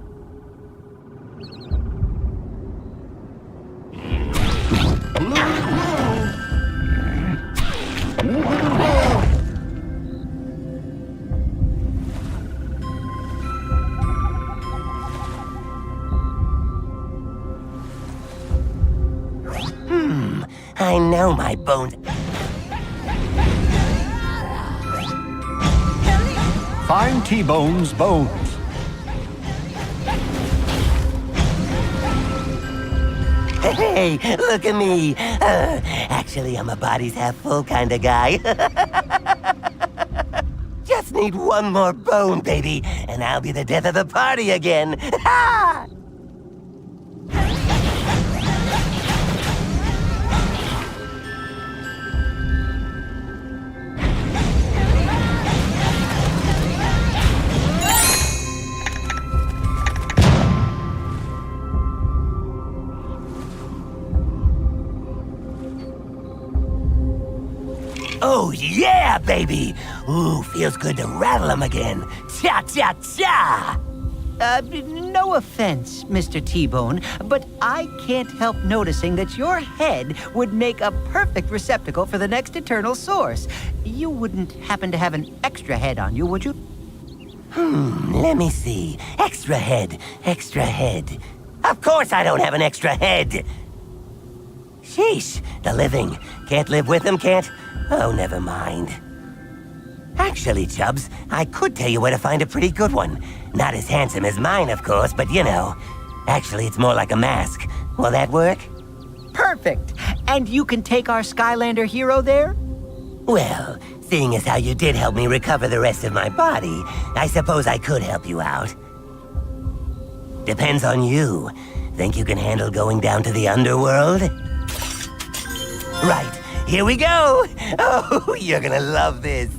I know my bones... find T-Bone's bones. Hey, look at me. Actually, I'm a bodies half full kind of guy. Just need one more bone, baby, and I'll be the death of the party again. Ha! Oh, yeah, baby! Ooh, feels good to rattle them again. Cha-cha-cha! No offense, Mr. T-Bone, but I can't help noticing that your head would make a perfect receptacle for the next eternal source. You wouldn't happen to have an extra head on you, would you? Let me see. Extra head, extra head. Of course I don't have an extra head! Sheesh, the living. Can't live with them, can't? Oh, never mind. Actually, Chubbs, I could tell you where to find a pretty good one. Not as handsome as mine, of course, but you know. Actually, it's more like a mask. Will that work? Perfect! And you can take our Skylander hero there? Well, seeing as how you did help me recover the rest of my body, I suppose I could help you out. Depends on you. Think you can handle going down to the underworld? Right, here we go! Oh, you're gonna love this.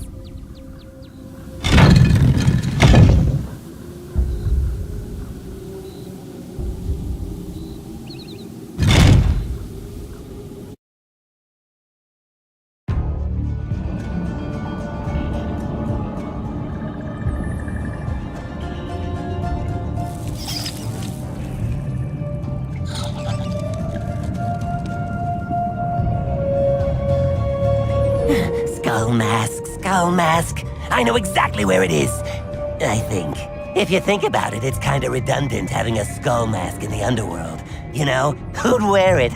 Skull mask. I know exactly where it is. I think. If you think about it, it's kind of redundant having a skull mask in the underworld. You know, who'd wear it?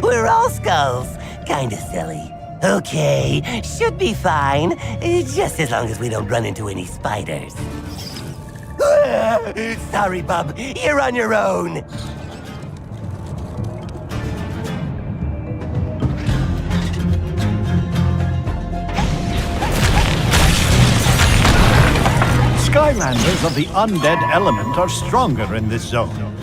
We're all skulls. Kinda silly. Okay, should be fine. Just as long as we don't run into any spiders. Sorry, bub. You're on your own. Skylanders of the undead element are stronger in this zone.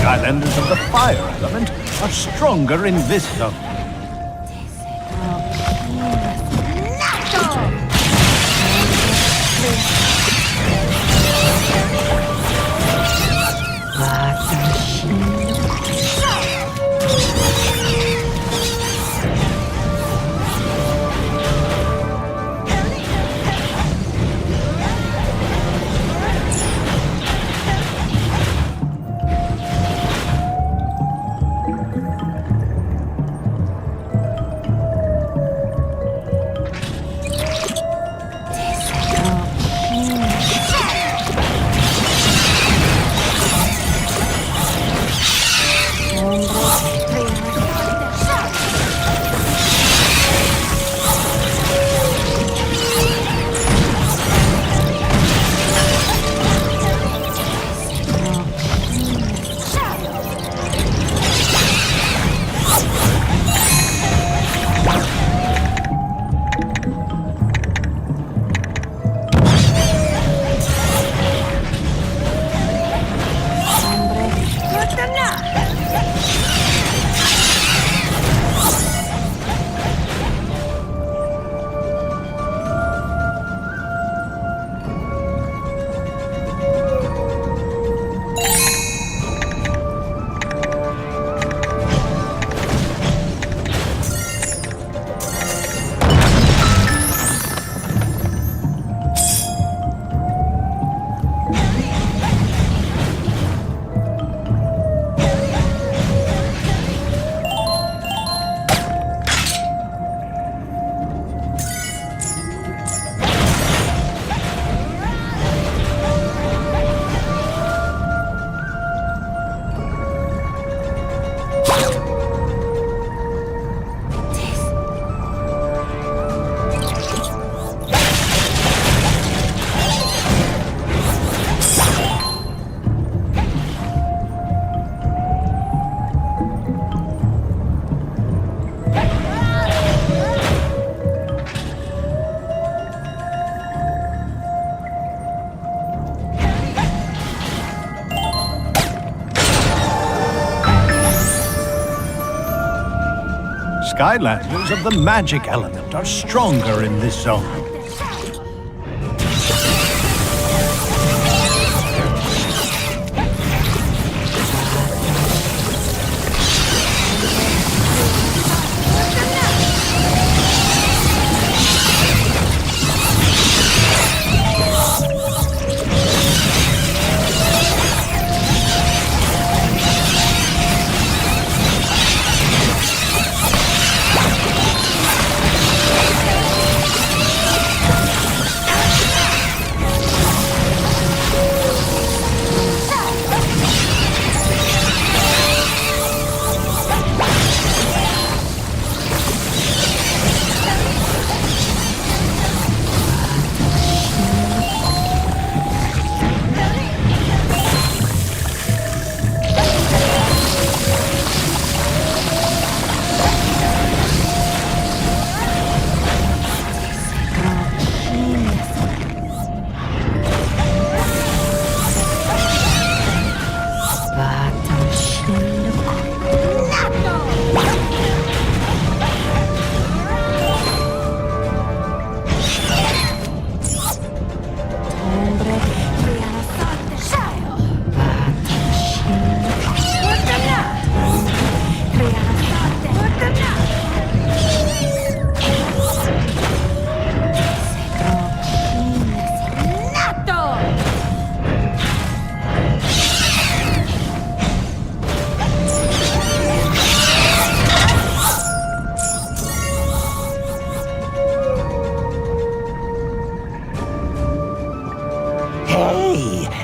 Skylanders of the fire element are stronger in this zone. Skylanders of the magic element are stronger in this zone.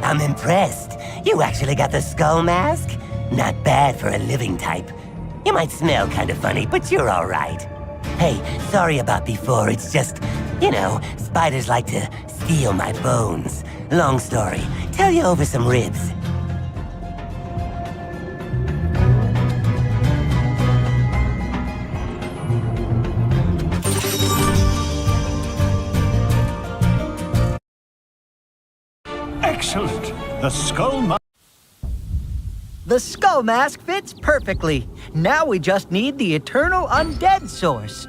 I'm impressed. You actually got the skull mask? Not bad for a living type. You might smell kind of funny, but you're all right. Hey, sorry about before. It's just, you know, spiders like to steal my bones. Long story. Tell you over some ribs. Excellent. The skull mask. The skull mask fits perfectly. Now we just need the eternal undead source.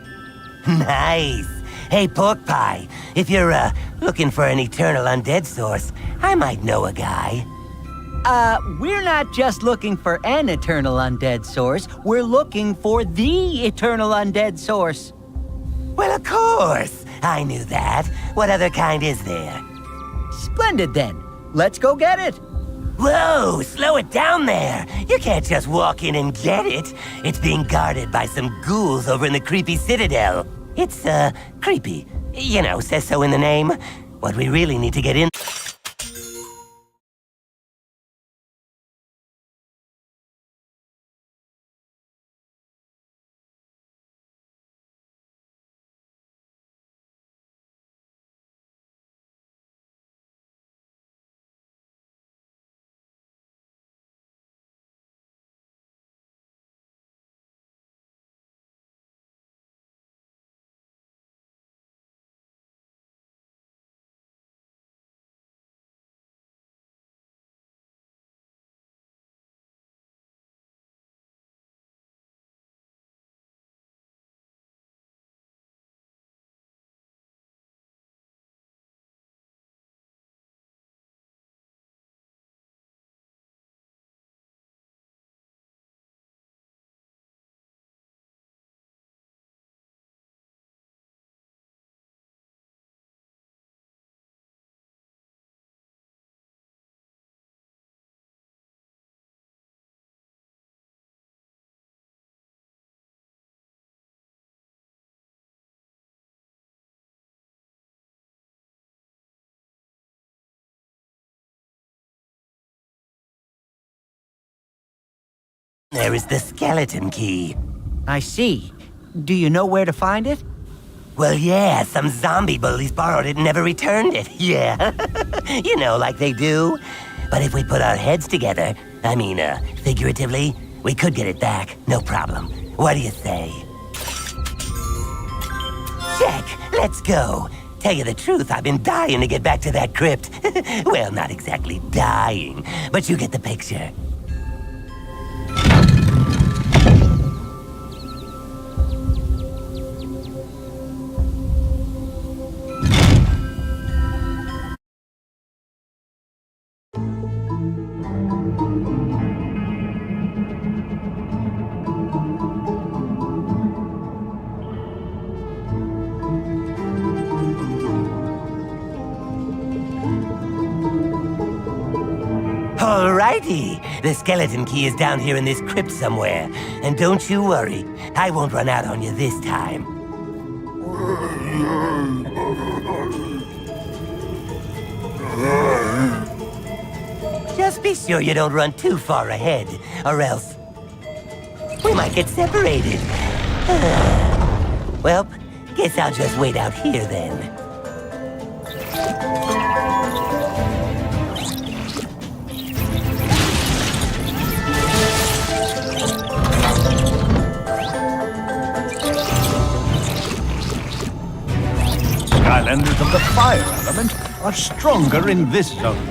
Nice. Hey, Pork Pie, if you're, looking for an eternal undead source, I might know a guy. We're not just looking for an eternal undead source. We're looking for the eternal undead source. Well, of course. I knew that. What other kind is there? Splendid, then. Let's go get it. Whoa, slow it down there. You can't just walk in and get it. It's being guarded by some ghouls over in the creepy citadel. It's, creepy. You know, says so in the name. What we really need to get in... There is the skeleton key. I see. Do you know where to find it? Well, yeah, some zombie bullies borrowed it and never returned it. Yeah. You know, like they do. But if we put our heads together, I mean, figuratively, we could get it back. No problem. What do you say? Check. Let's go. Tell you the truth, I've been dying to get back to that crypt. Well, not exactly dying, but you get the picture. Alrighty. The skeleton key is down here in this crypt somewhere. And don't you worry, I won't run out on you this time. Just be sure you don't run too far ahead, or else we might get separated. Well, guess I'll just wait out here then. Skylanders of the fire element are stronger in this zone.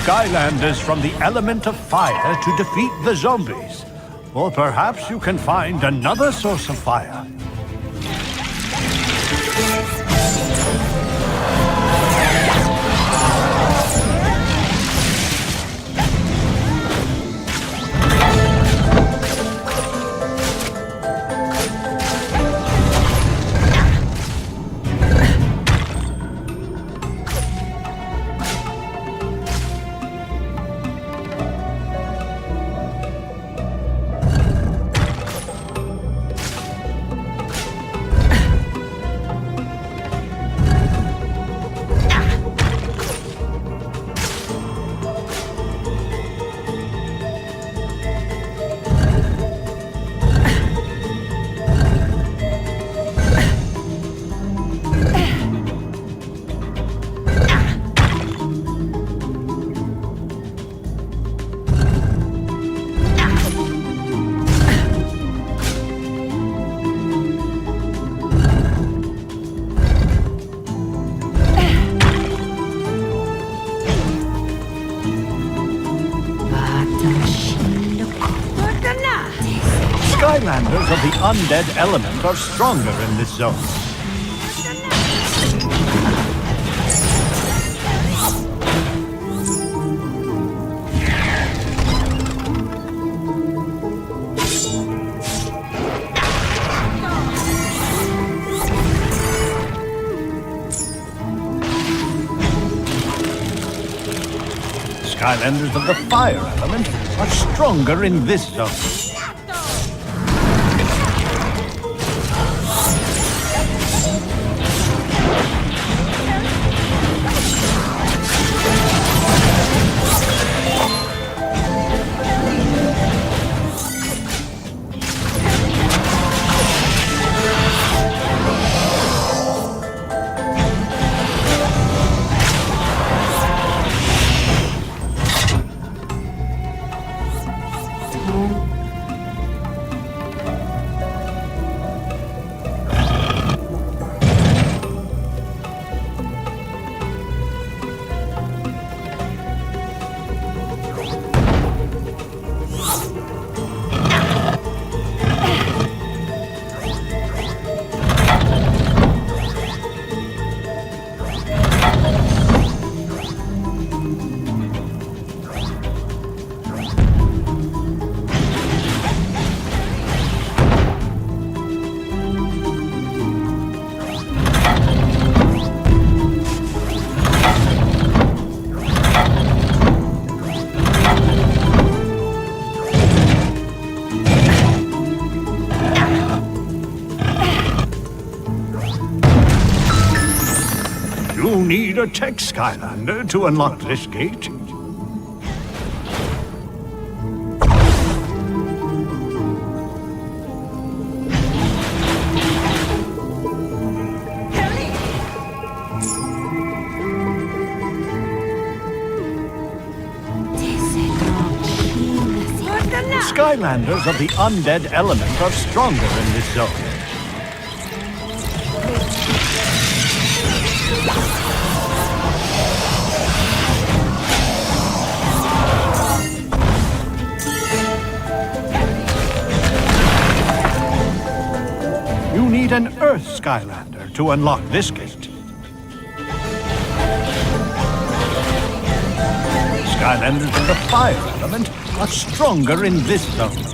Skylanders from the element of fire to defeat the zombies. Or perhaps you can find another source of fire. Skylanders of the undead element are stronger in this zone. Skylanders of the fire element are stronger in this zone. need a tech Skylander to unlock this gate. Skylanders of the undead element are stronger in this zone. You need an Earth Skylander to unlock this gate. Skylanders of the fire element are stronger in this zone.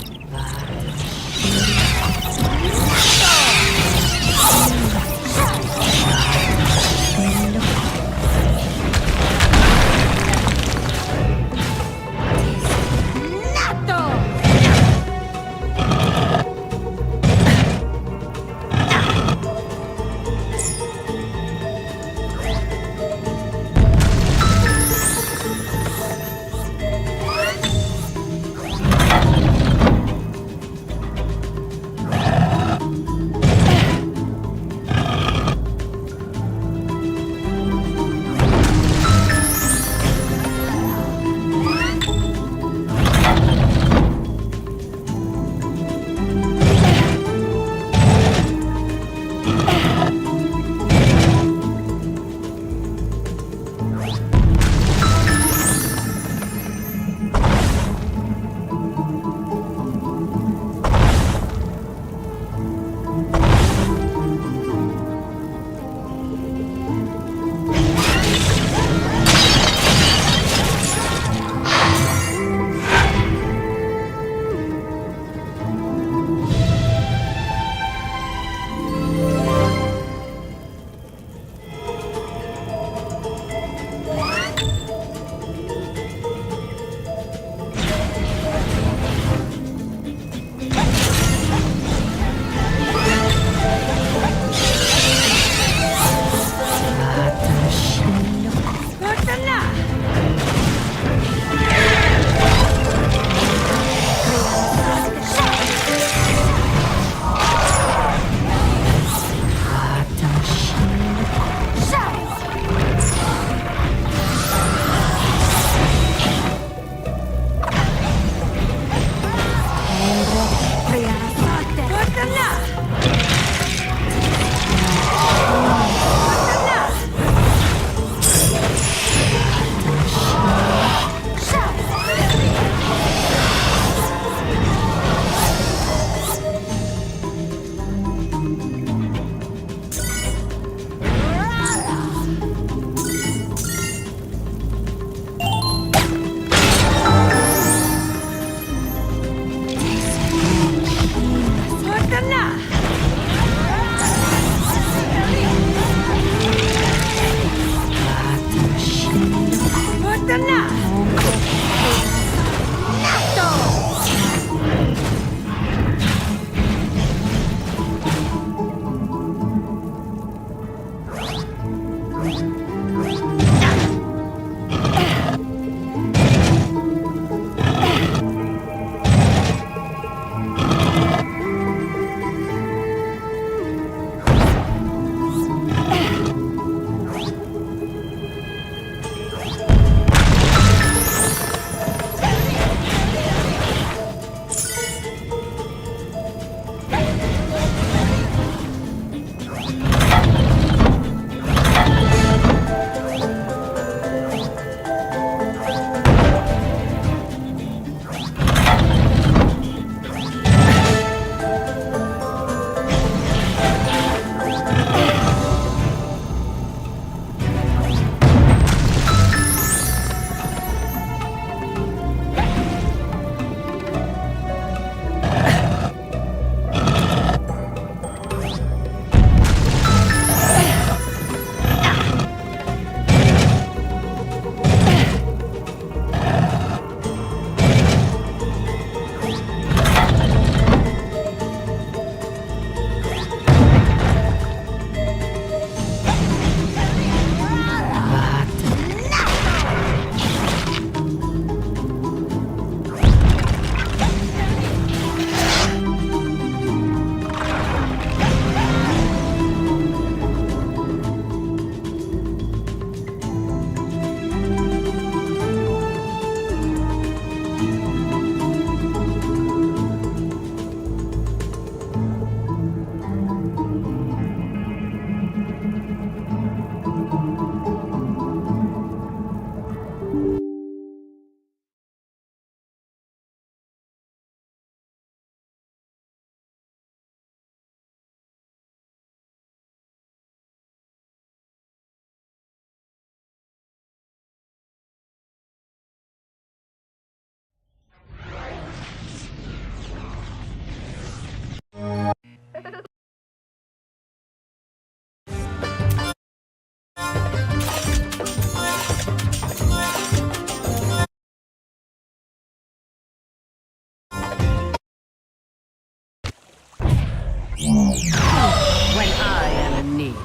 when I am in need.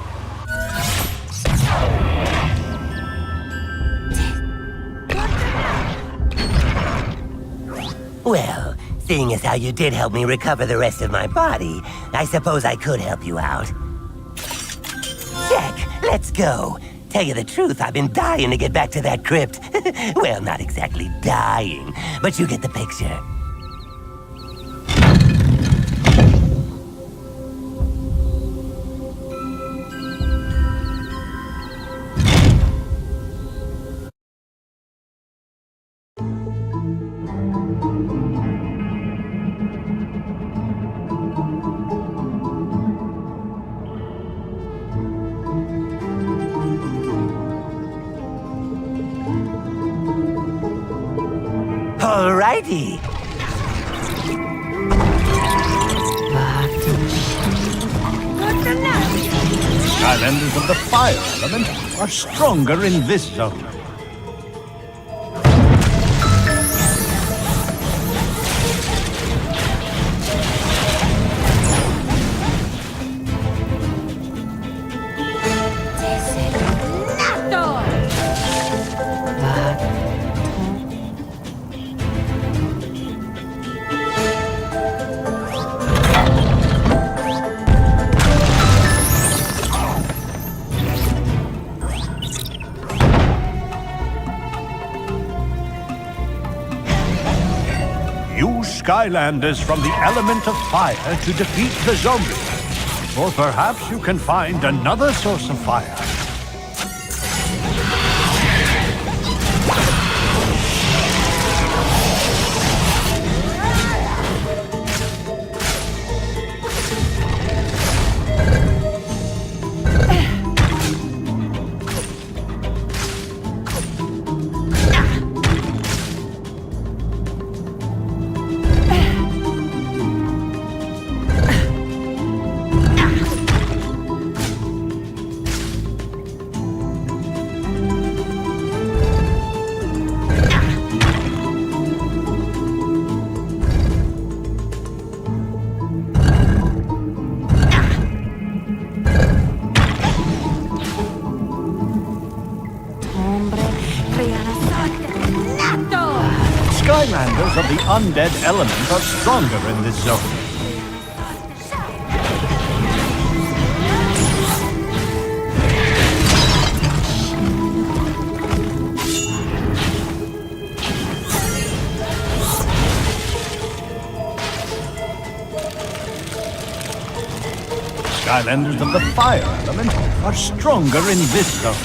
Well, seeing as how you did help me recover the rest of my body, I suppose I could help you out. Jack, let's go. Tell you the truth, I've been dying to get back to that crypt. Well, not exactly dying, but you get the picture. Alrighty. Skylanders of the fire element are stronger in this zone. Use Skylanders from the element of fire to defeat the zombies. Or perhaps you can find another source of fire. Skylanders of the undead element are stronger in this zone. Skylanders of the fire element are stronger in this zone.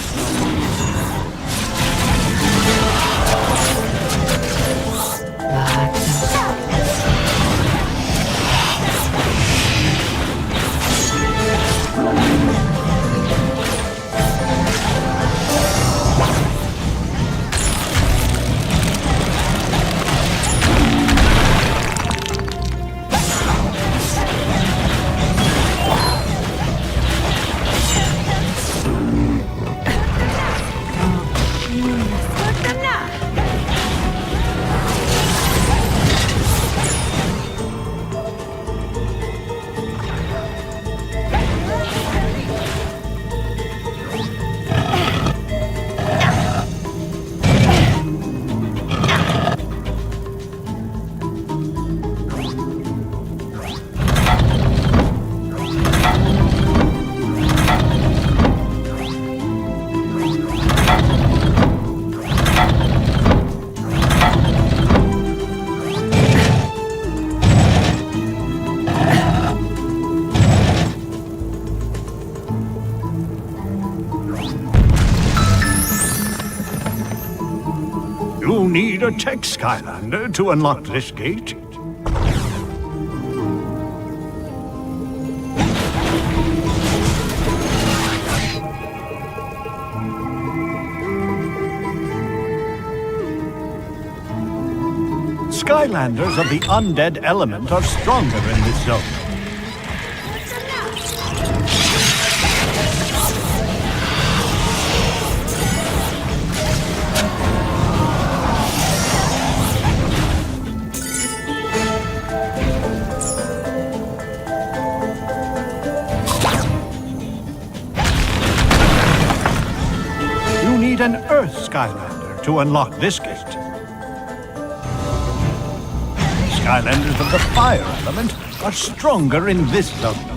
You need a tech Skylander to unlock this gate. Skylanders of the undead element are stronger in this zone. Earth Skylander to unlock this gate. Skylanders of the fire element are stronger in this zone.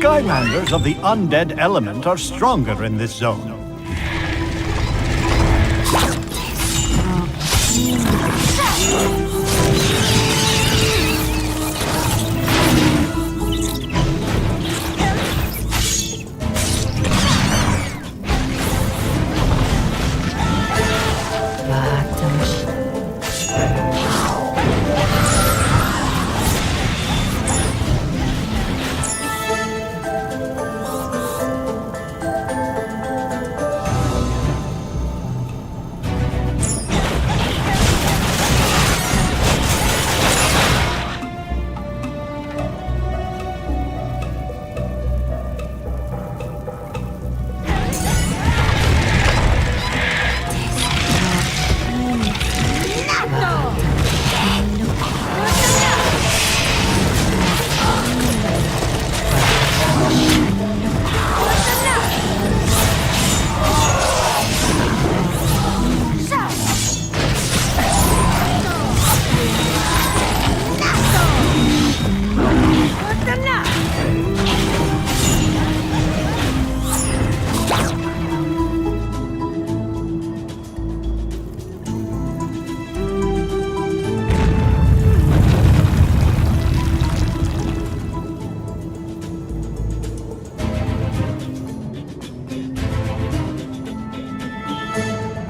Skylanders of the undead element are stronger in this zone.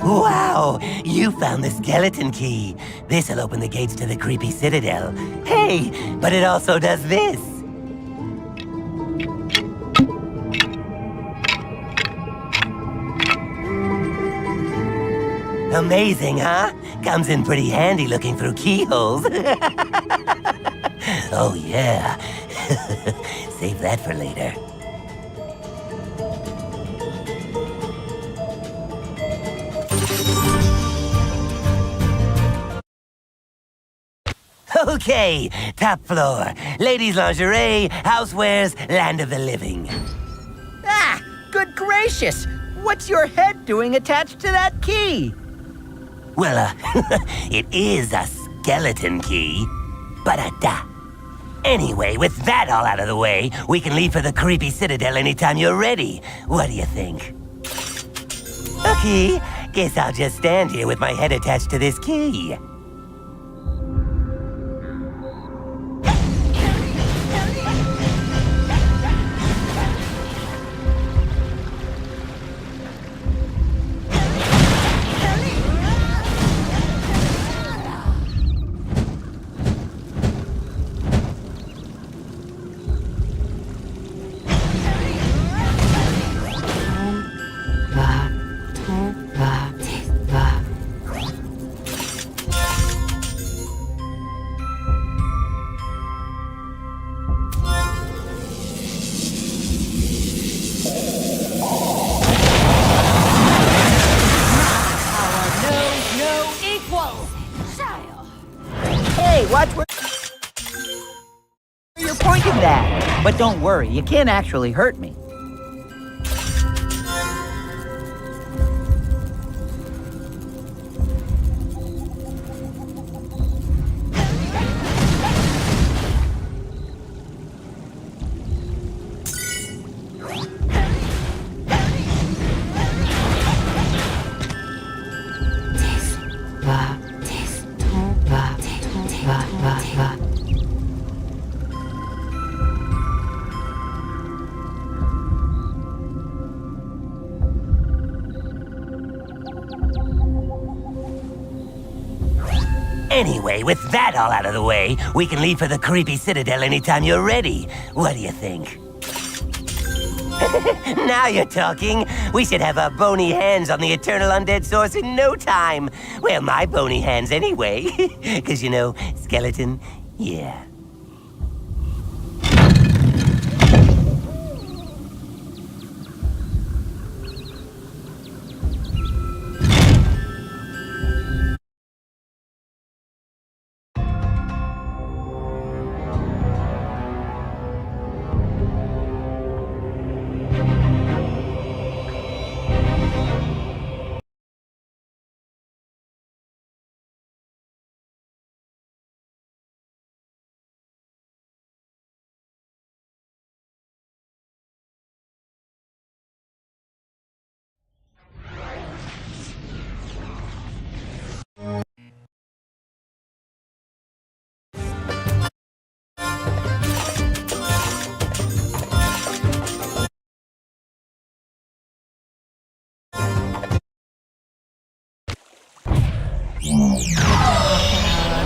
Wow! You found the skeleton key. This'll open the gates to the creepy citadel. Hey, but it also does this. Amazing, huh? Comes in pretty handy looking through keyholes. Oh, yeah. Save that for later. Okay, top floor. Ladies' lingerie, housewares, land of the living. Ah, good gracious! What's your head doing attached to that key? Well, it is a skeleton key. Ba-da-da. Anyway, with that all out of the way, we can leave for the creepy citadel anytime you're ready. What do you think? Okay, guess I'll just stand here with my head attached to this key. Hey, watch where you're pointing that. But don't worry, you can't actually hurt me. Anyway, with that all out of the way, we can leave for the creepy citadel anytime you're ready. What do you think? Now you're talking. We should have our bony hands on the eternal undead source in no time. Well, my bony hands anyway. Because, you know, skeleton, yeah.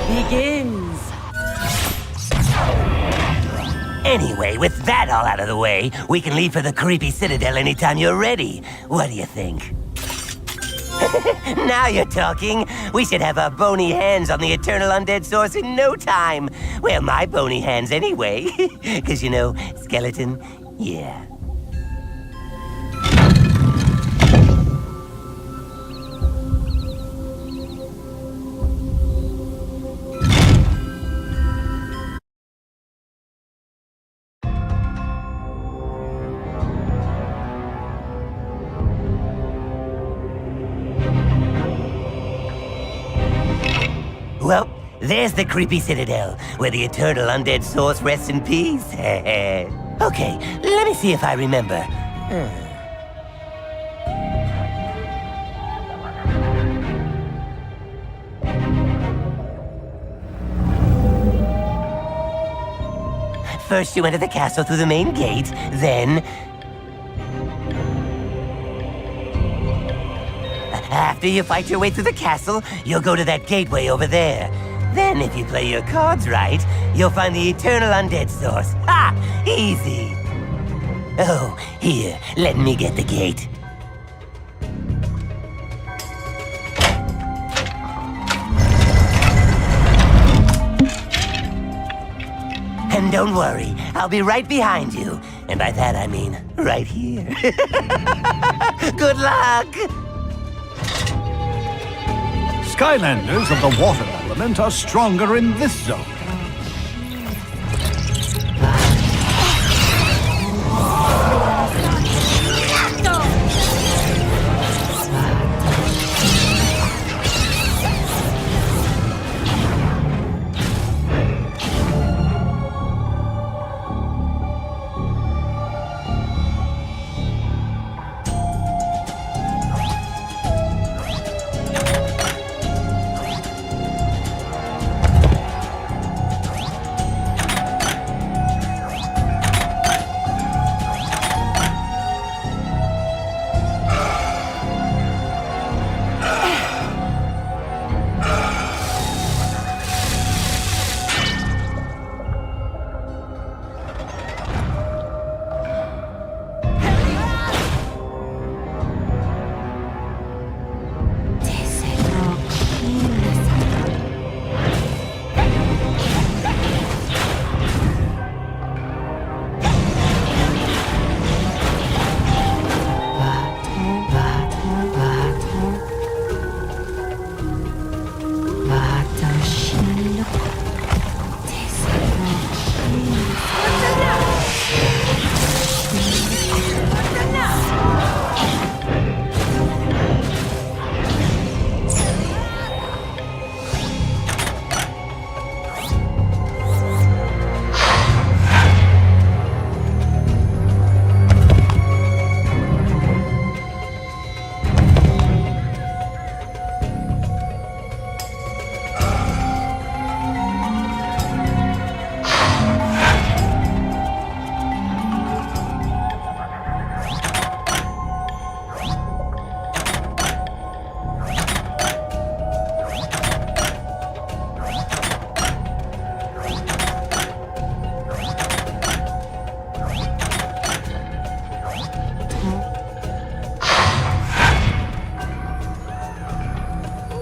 Begins. Anyway, with that all out of the way, we can leave for the creepy citadel anytime you're ready. What do you think? Now you're talking. We should have our bony hands on the eternal undead source in no time. Well, my bony hands anyway. Because, you know, skeleton, yeah. Well, there's the creepy citadel, where the eternal undead source rests in peace. Okay, let me see if I remember. First you enter the castle through the main gate, then... After you fight your way through the castle, you'll go to that gateway over there. Then, if you play your cards right, you'll find the eternal undead source. Ha! Easy! Oh, here, let me get the gate. And don't worry, I'll be right behind you. And by that I mean right here. Good luck! Skylanders of the water element are stronger in this zone.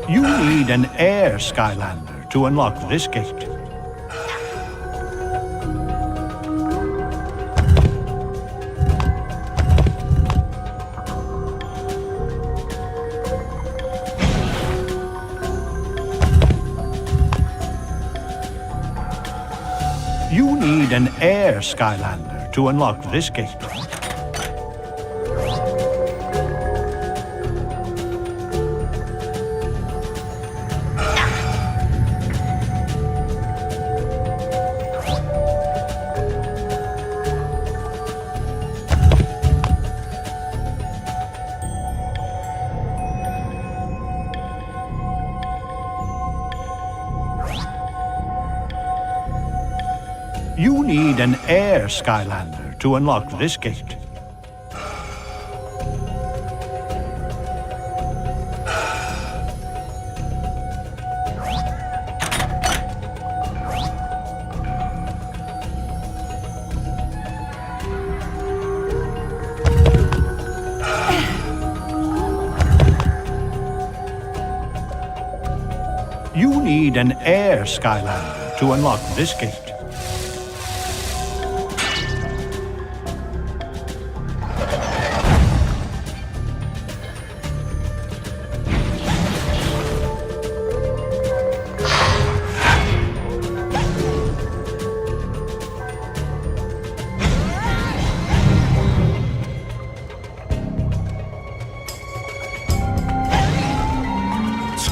You need an air Skylander to unlock this gate. You need an air Skylander to unlock this gate. You need an air Skylander to unlock this gate. You need an air Skylander to unlock this gate.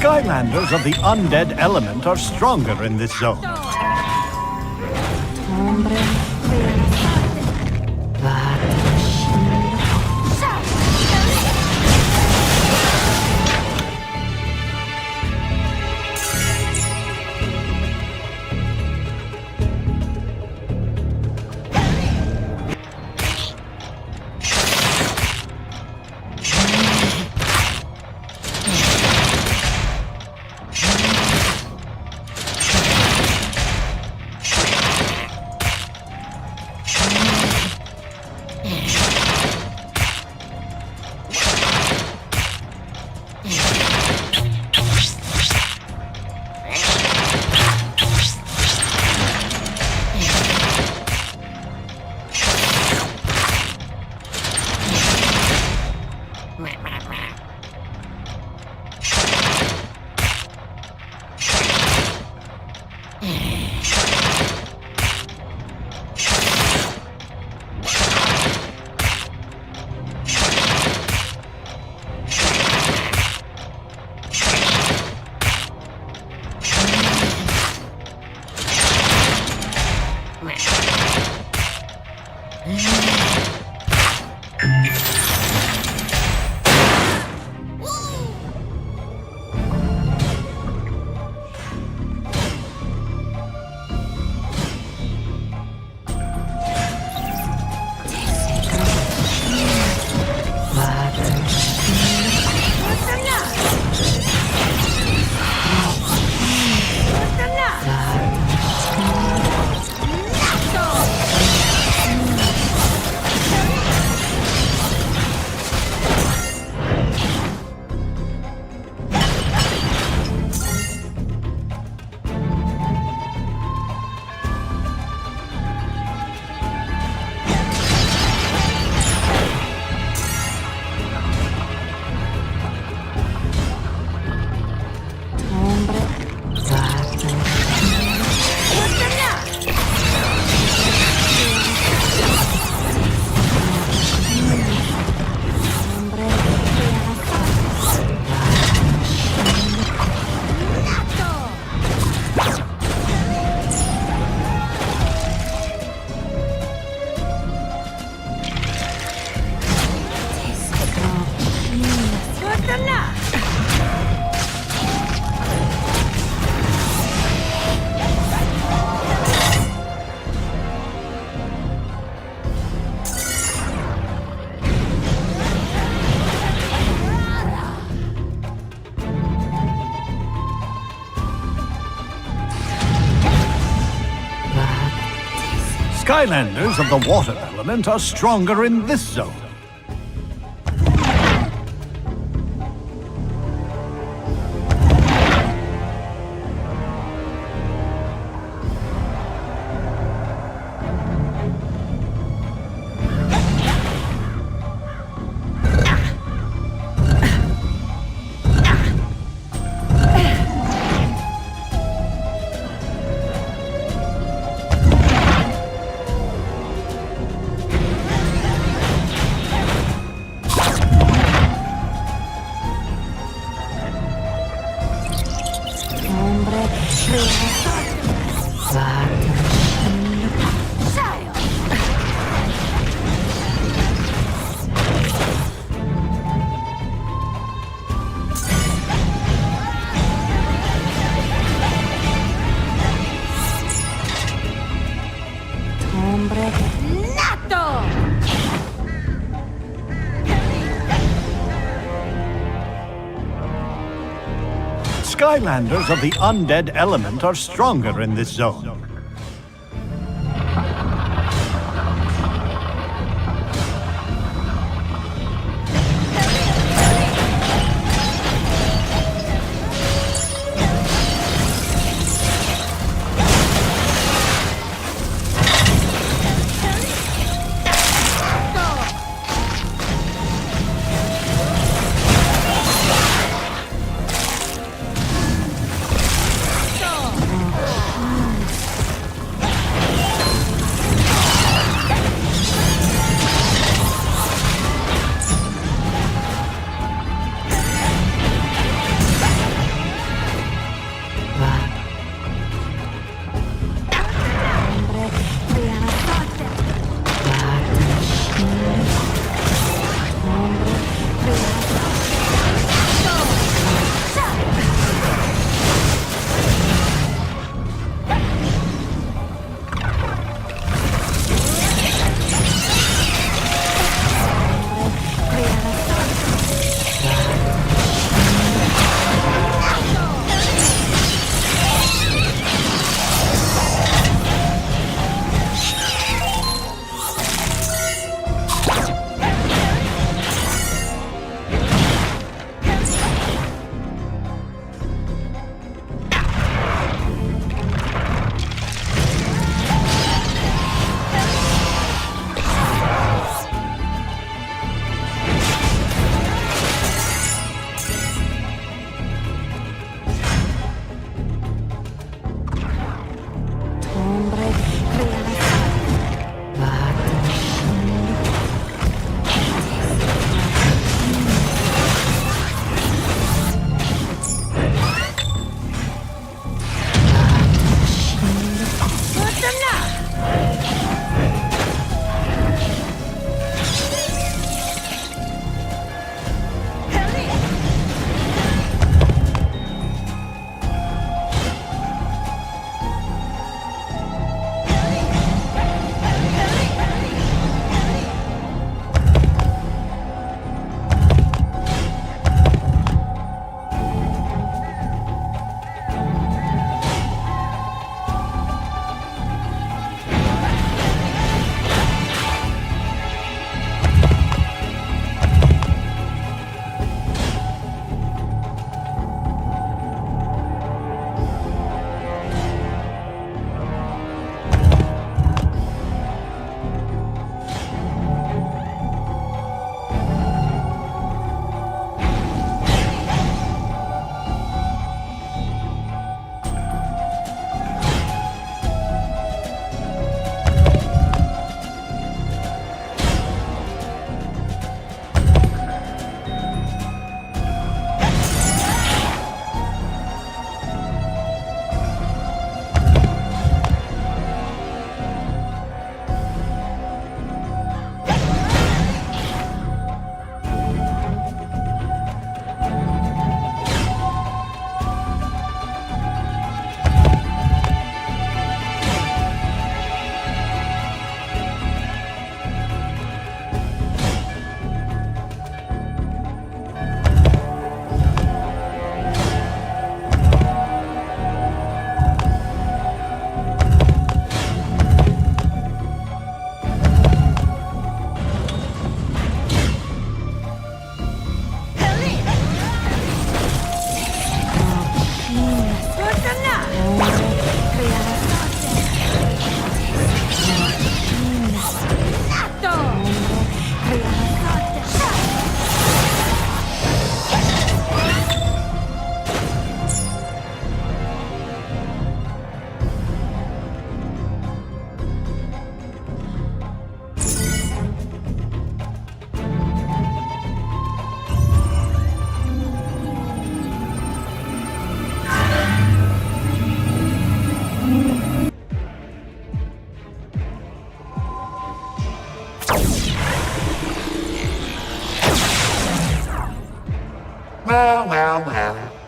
Skylanders of the undead element are stronger in this zone. Skylanders of the water element are stronger in this zone. Skylanders of the undead element are stronger in this zone.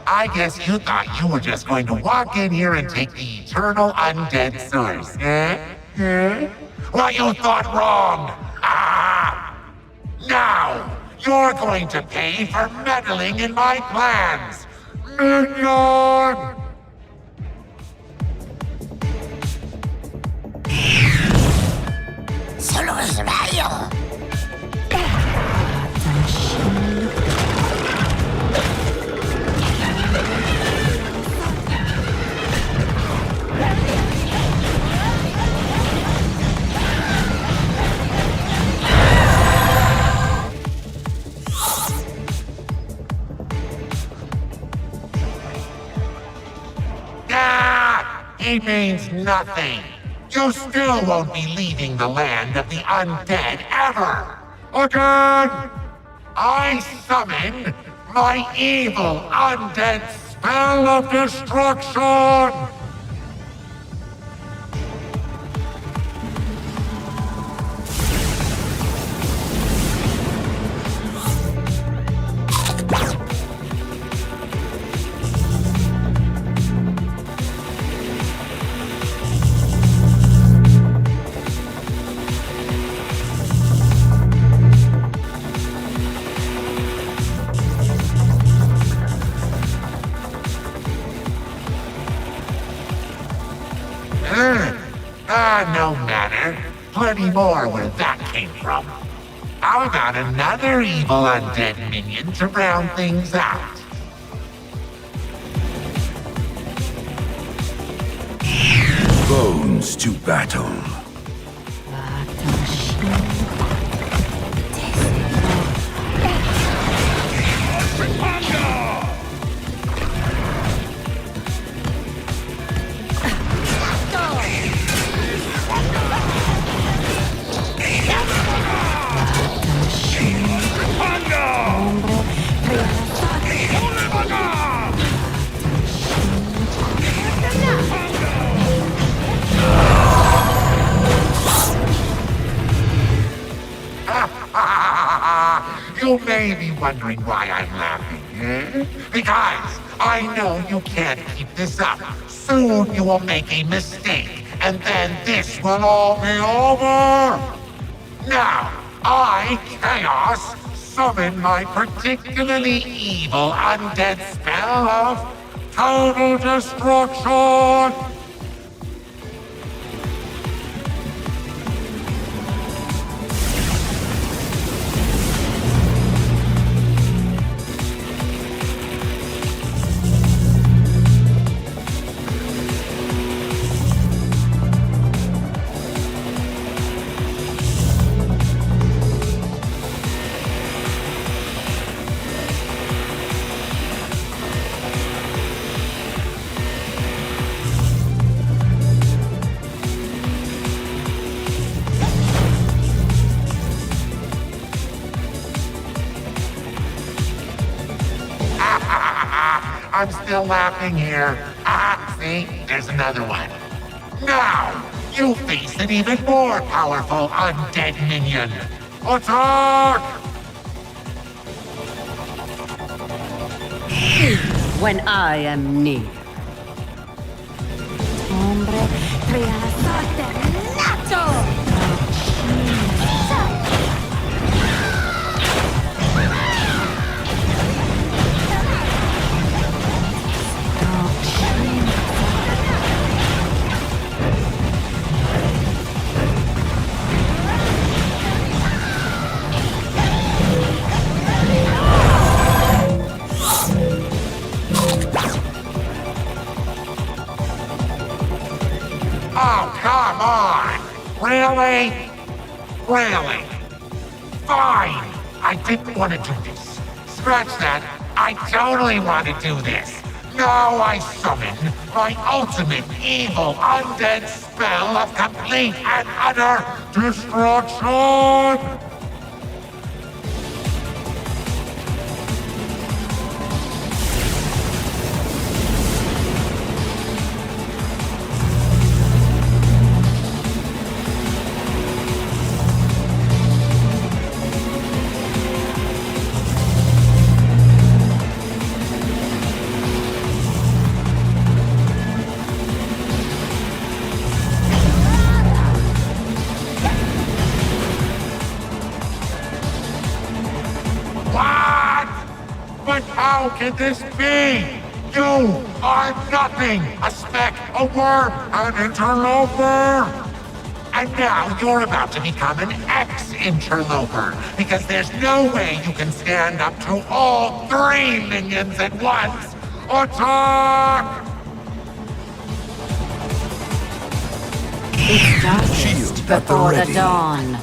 I guess you thought you were just going to walk in here and take the eternal undead source, eh? Well, you thought wrong! Ah! Now, you're going to pay for meddling in my plans! Minion! Solo es rayo. He means nothing. You still won't be leaving the land of the undead ever. Again, I summon my evil undead spell of destruction. No matter. Plenty more where that came from. How about another evil undead minion to round things out? Bones to battle. You may be wondering why I'm laughing, eh? Because I know you can't keep this up. Soon you will make a mistake, and then this will all be over. Now, I, Chaos, summon my particularly evil undead spell of total destruction. I'm still laughing here. See? There's another one. Now, you face an even more powerful undead minion. Attack! When I am near. Hombre, nato! Oh, come on! Really? Really? Fine! I didn't want to do this. Scratch that. I totally want to do this. Now I summon my ultimate evil undead spell of complete and utter destruction! can this be? You are nothing! A speck, a worm, an interloper! And now you're about to become an ex-interloper, because there's no way you can stand up to all 3 minions at once! Attack! It's darkest before the dawn.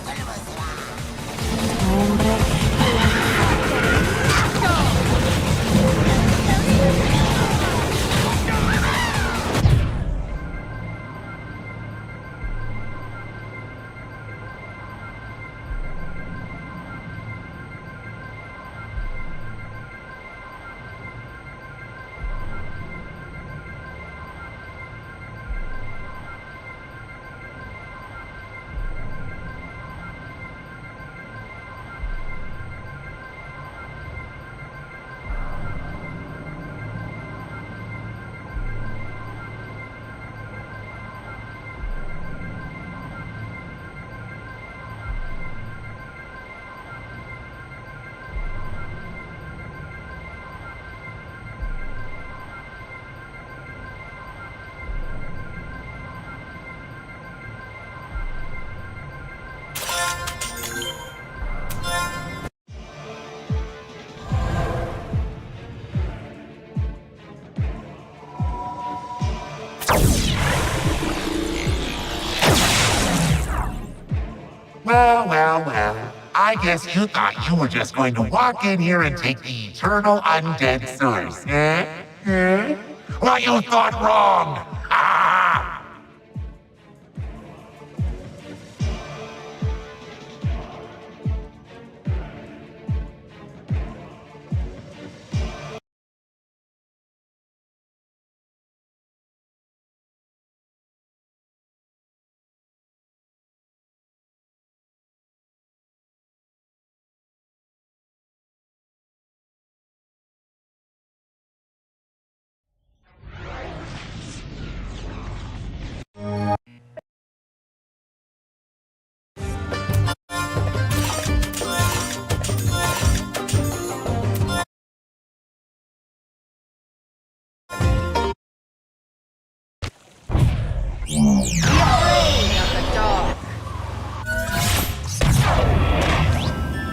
Well. I guess you thought you were just going to walk in here and take the eternal undead source, eh? Well, you thought wrong! Ah!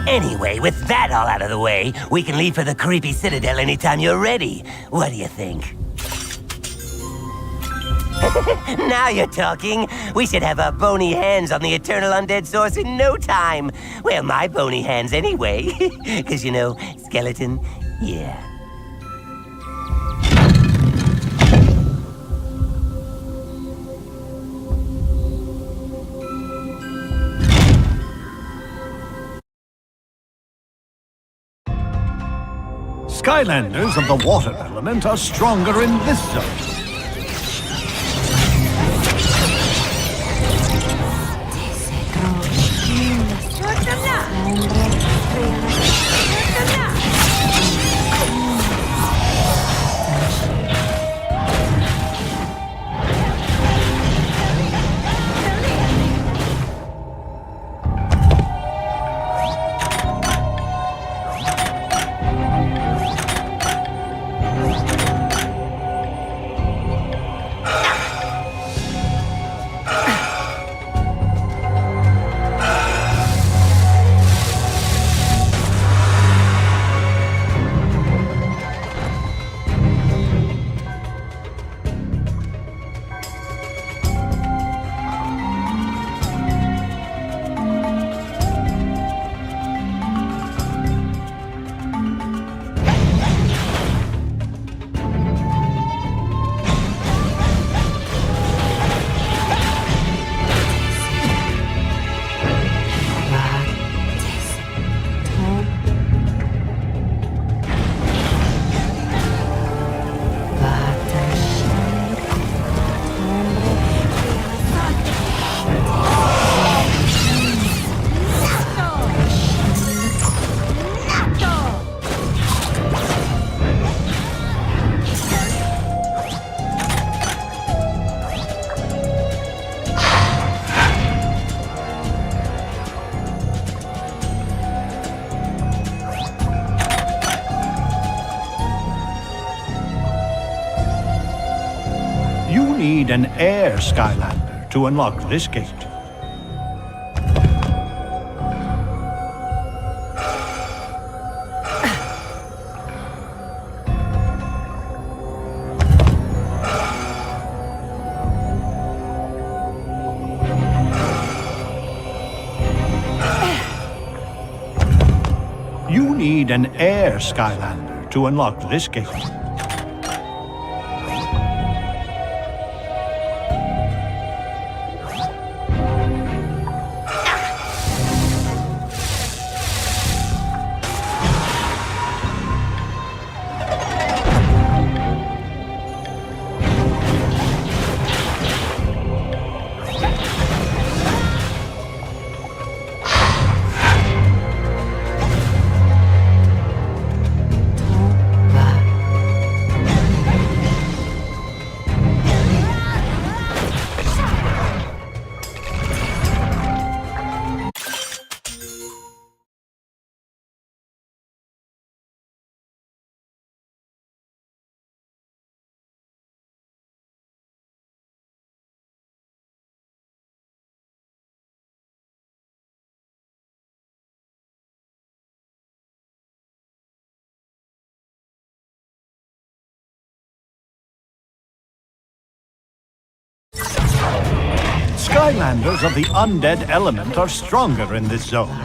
Anyway, with that all out of the way, we can leave for the creepy citadel anytime you're ready. What do you think? Now you're talking. We should have our bony hands on the eternal undead source in no time. Well, my bony hands anyway. Because, you know, skeleton, yeah. Skylanders of the water element are stronger in this zone. You need an air Skylander to unlock this gate. You need an air Skylander to unlock this gate. Skylanders of the undead element are stronger in this zone.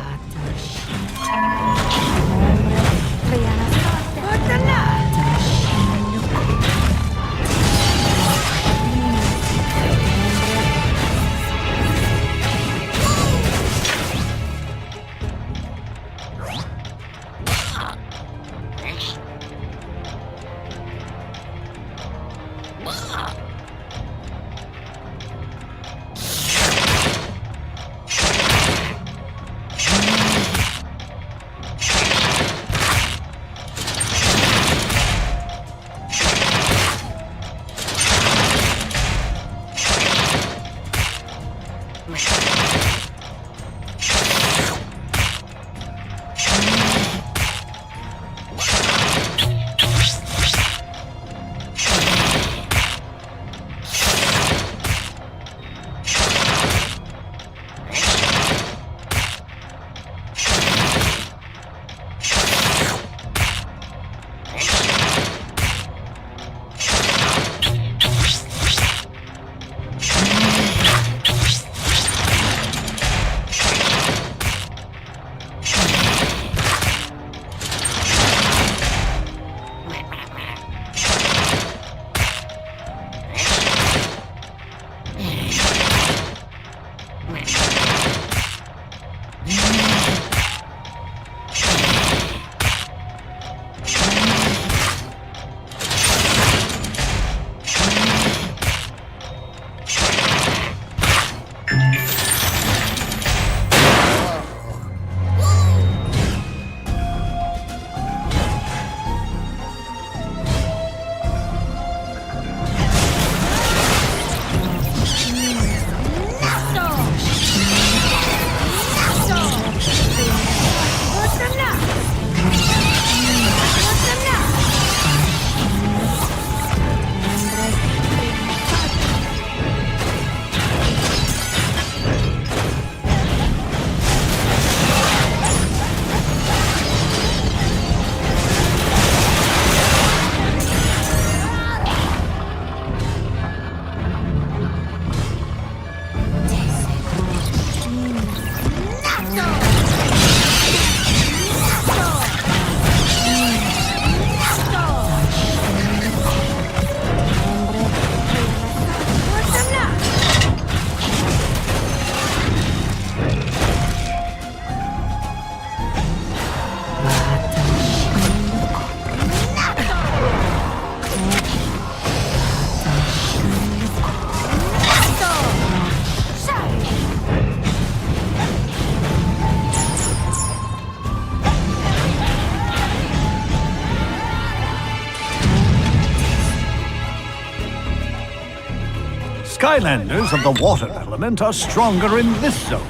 Skylanders of the water element are stronger in this zone.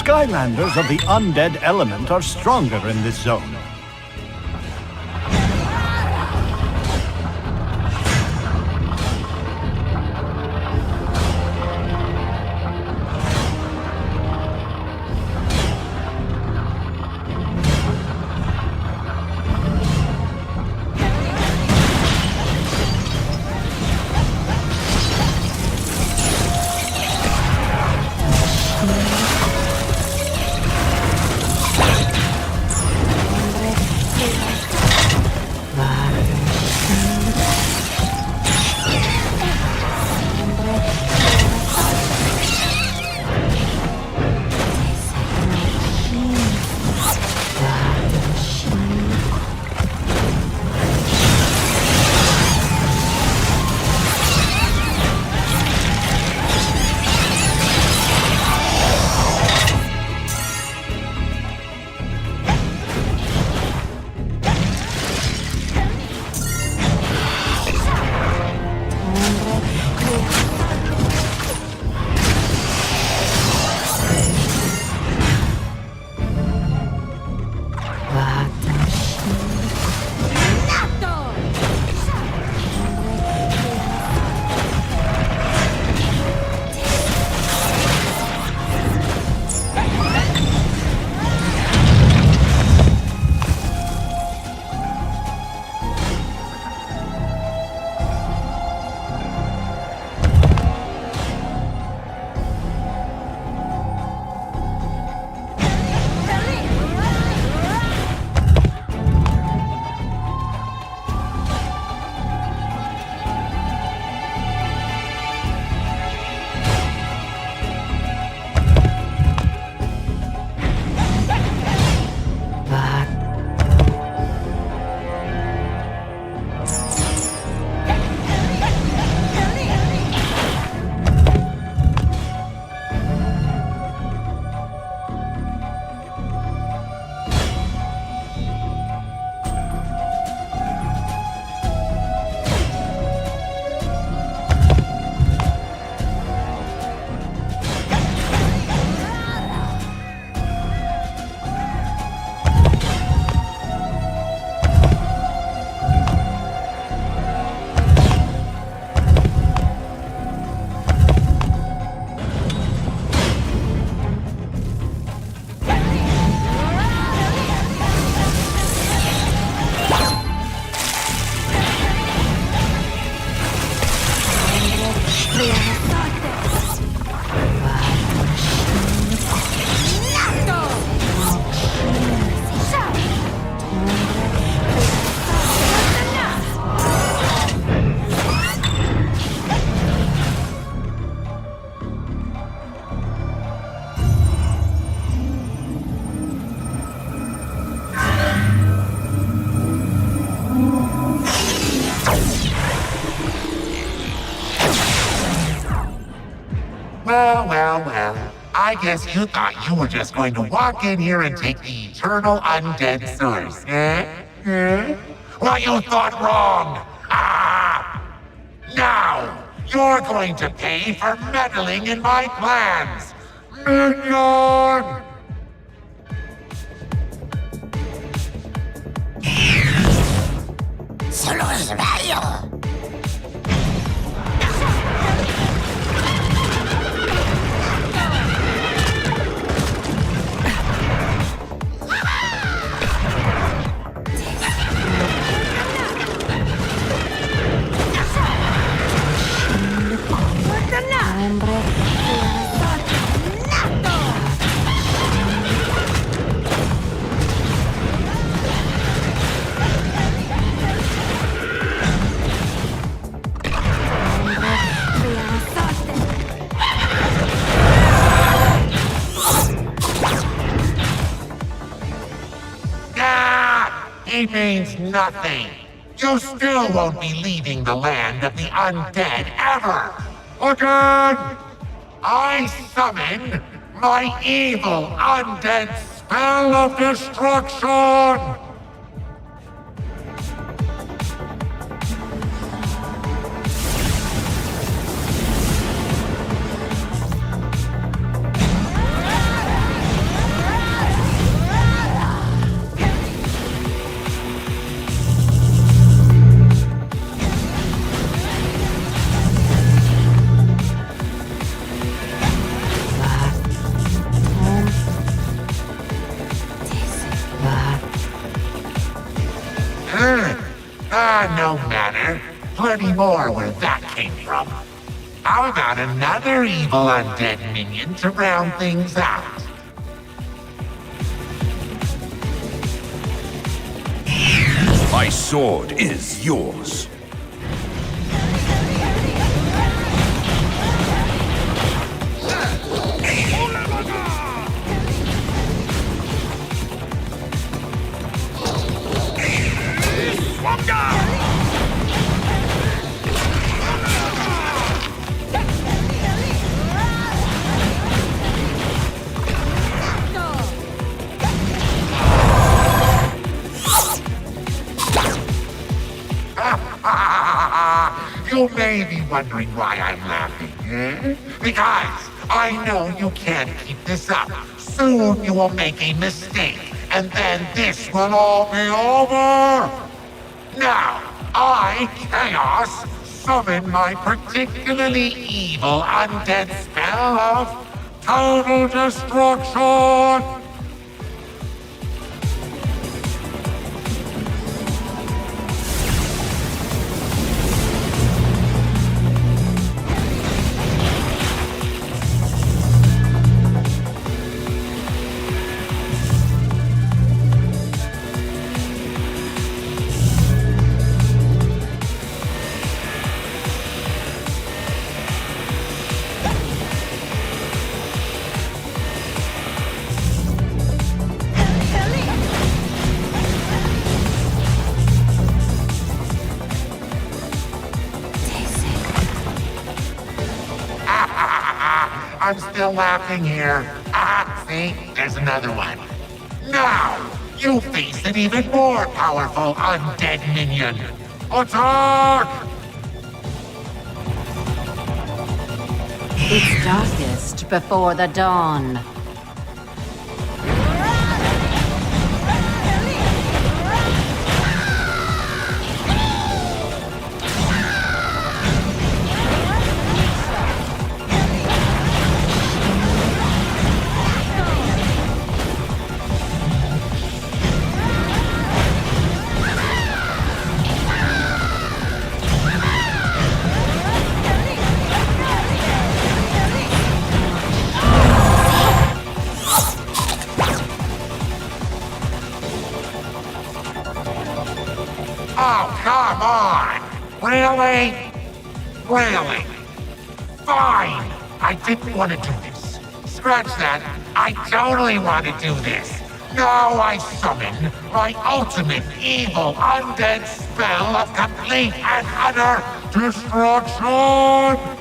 Skylanders of the undead element are stronger in this zone. Well. I guess you thought you were just going to walk in here and take the eternal undead source, eh? Well, you thought wrong! Now, you're going to pay for meddling in my plans! Minion! ¡Solo es rayo! It means nothing. You still won't be leaving the land of the undead ever. Again, I summon my evil undead spell of destruction. No matter. Plenty more where that came from. How about another evil undead minion to round things out? My sword is yours. You may be wondering why I'm laughing, eh? Because I know you can't keep this up. Soon you will make a mistake, and then this will all be over. Now, I, Chaos, summon my particularly evil undead spell of Total Destruction! I'm still laughing here. See? There's another one. Now, you face an even more powerful undead minion. Attack! It's darkest before the dawn. Oh, come on! Really? Really? Fine! I didn't want to do this. Scratch that. I totally want to do this. Now I summon my ultimate evil undead spell of complete and utter destruction!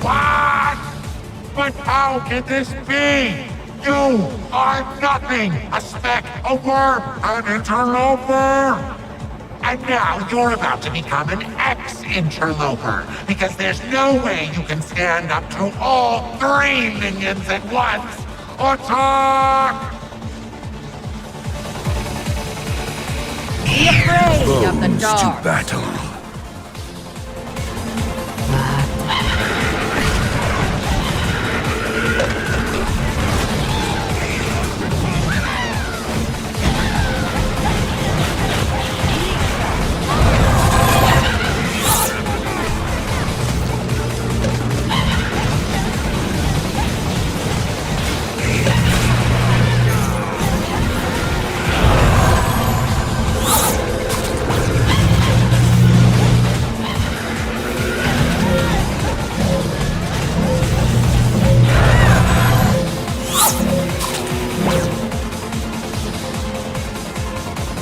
What? But how can this be? You are nothing! A speck, a worm, an interloper! And now you're about to become an ex-interloper, because there's no way you can stand up to all three minions at once! Attack! Be afraid of the dark. To battle.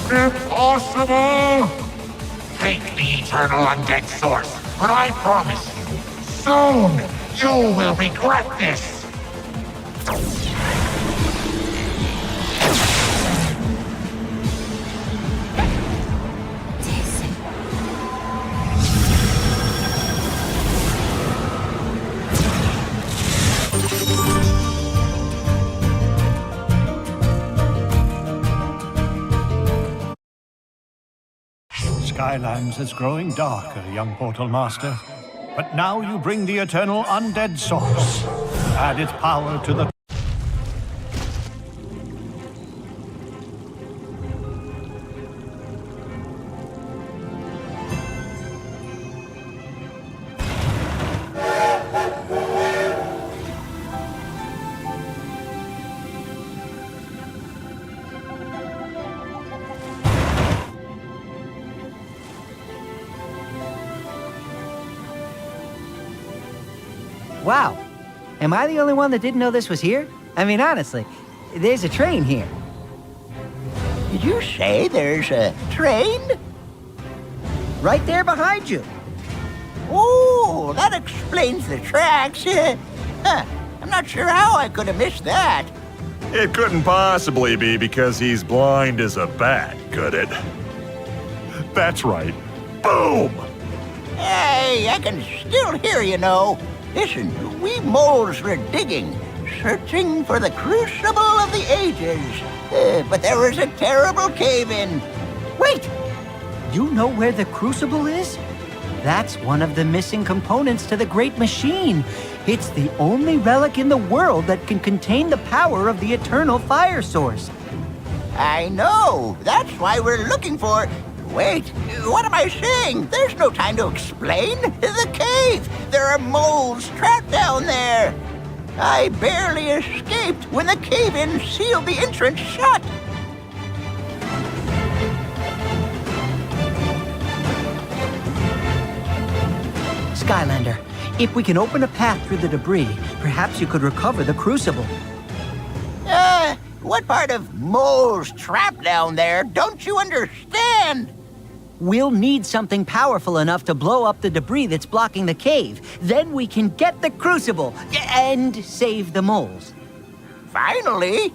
Impossible! Take the eternal undead source, but I promise you, soon you will regret this! Skylands is growing darker, young Portal Master. But now you bring the eternal undead source. Add its power to the... Wow. Am I the only one that didn't know this was here? I mean, honestly, there's a train here. Did you say there's a train? Right there behind you. Oh, that explains the tracks. I'm not sure how I could have missed that. It couldn't possibly be because he's blind as a bat, could it? That's right. Boom! Hey, I can still hear you know. Listen, we moles were digging, searching for the crucible of the ages. But there was a terrible cave-in. Wait! You know where the crucible is? That's one of the missing components to the Great Machine. It's the only relic in the world that can contain the power of the eternal fire source. I know. That's why we're looking for... Wait, what am I saying? There's no time to explain. The cave! There are moles trapped down there. I barely escaped when the cave-in sealed the entrance shut. Skylander, if we can open a path through the debris, perhaps you could recover the crucible. What part of moles trapped down there don't you understand? We'll need something powerful enough to blow up the debris that's blocking the cave. Then we can get the crucible and save the moles. Finally?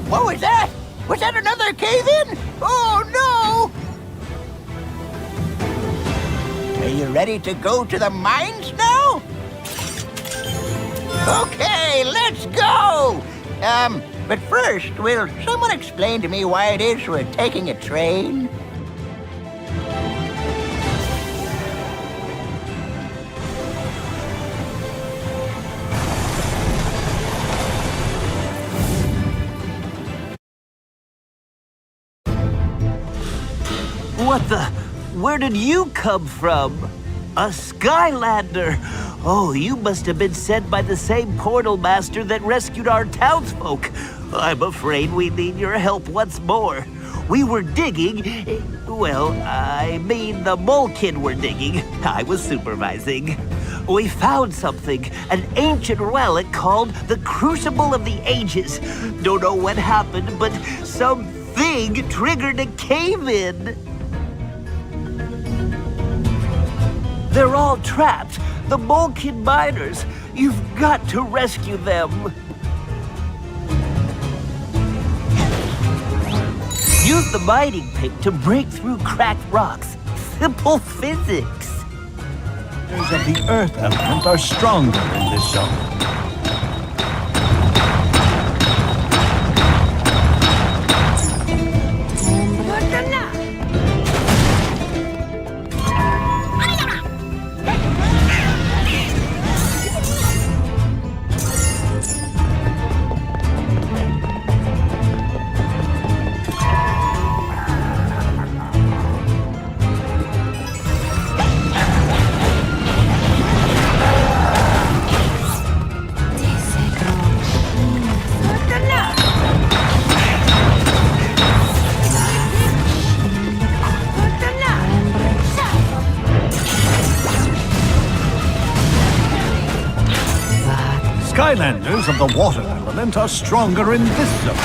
What was that? Was that another cave-in? Oh, no! Are you ready to go to the mines now? Okay, let's go! But first, will someone explain to me why it is we're taking a train? What the? Where did you come from? A Skylander! Oh, you must have been sent by the same portal master that rescued our townsfolk. I'm afraid we need your help once more. We were digging... Well, I mean the mole kid were digging. I was supervising. We found something, an ancient relic called the Crucible of the Ages. Don't know what happened, but something triggered a cave-in. They're all trapped. The Molkin miners. You've got to rescue them. Use the mining pick to break through cracked rocks. Simple physics. Powers of the earth element are stronger in this zone. Skylanders of the water element are stronger in this zone.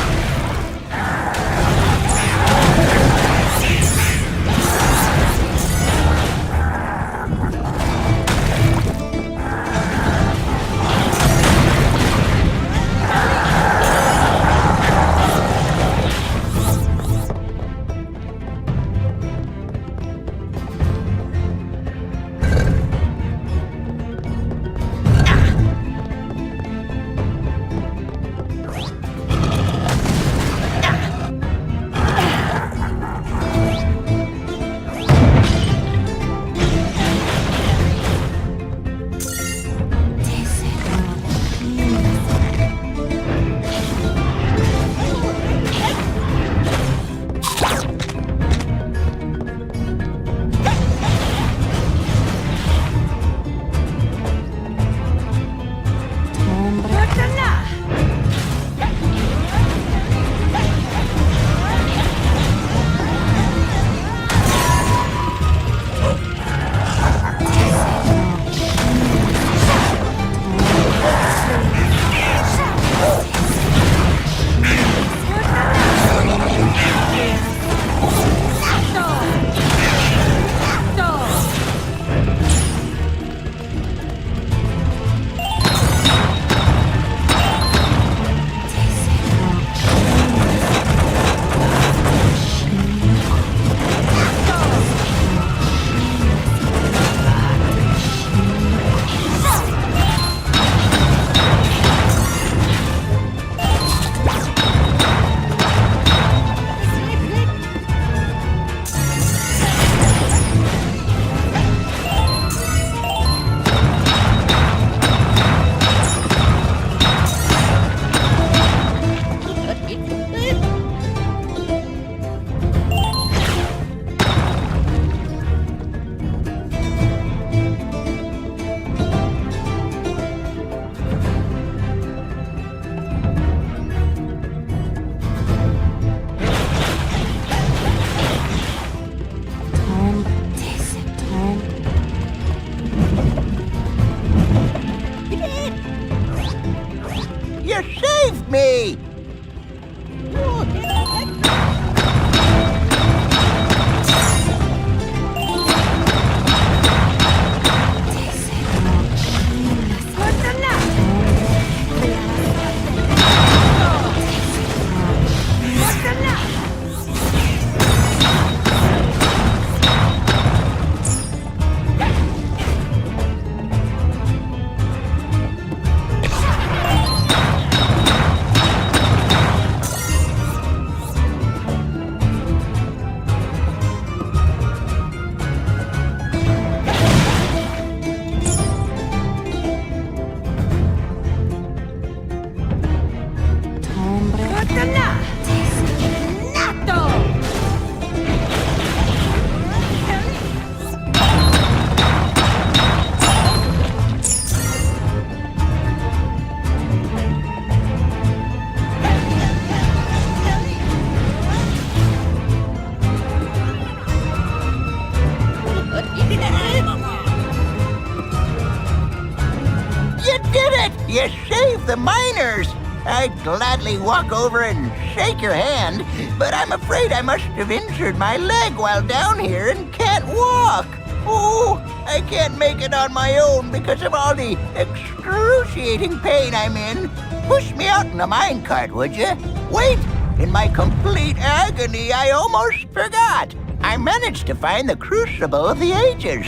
You saved the miners! I'd gladly walk over and shake your hand, but I'm afraid I must have injured my leg while down here and can't walk. Oh, I can't make it on my own because of all the excruciating pain I'm in. Push me out in the minecart, would you? Wait! In my complete agony, I almost forgot. I managed to find the Crucible of the Ages.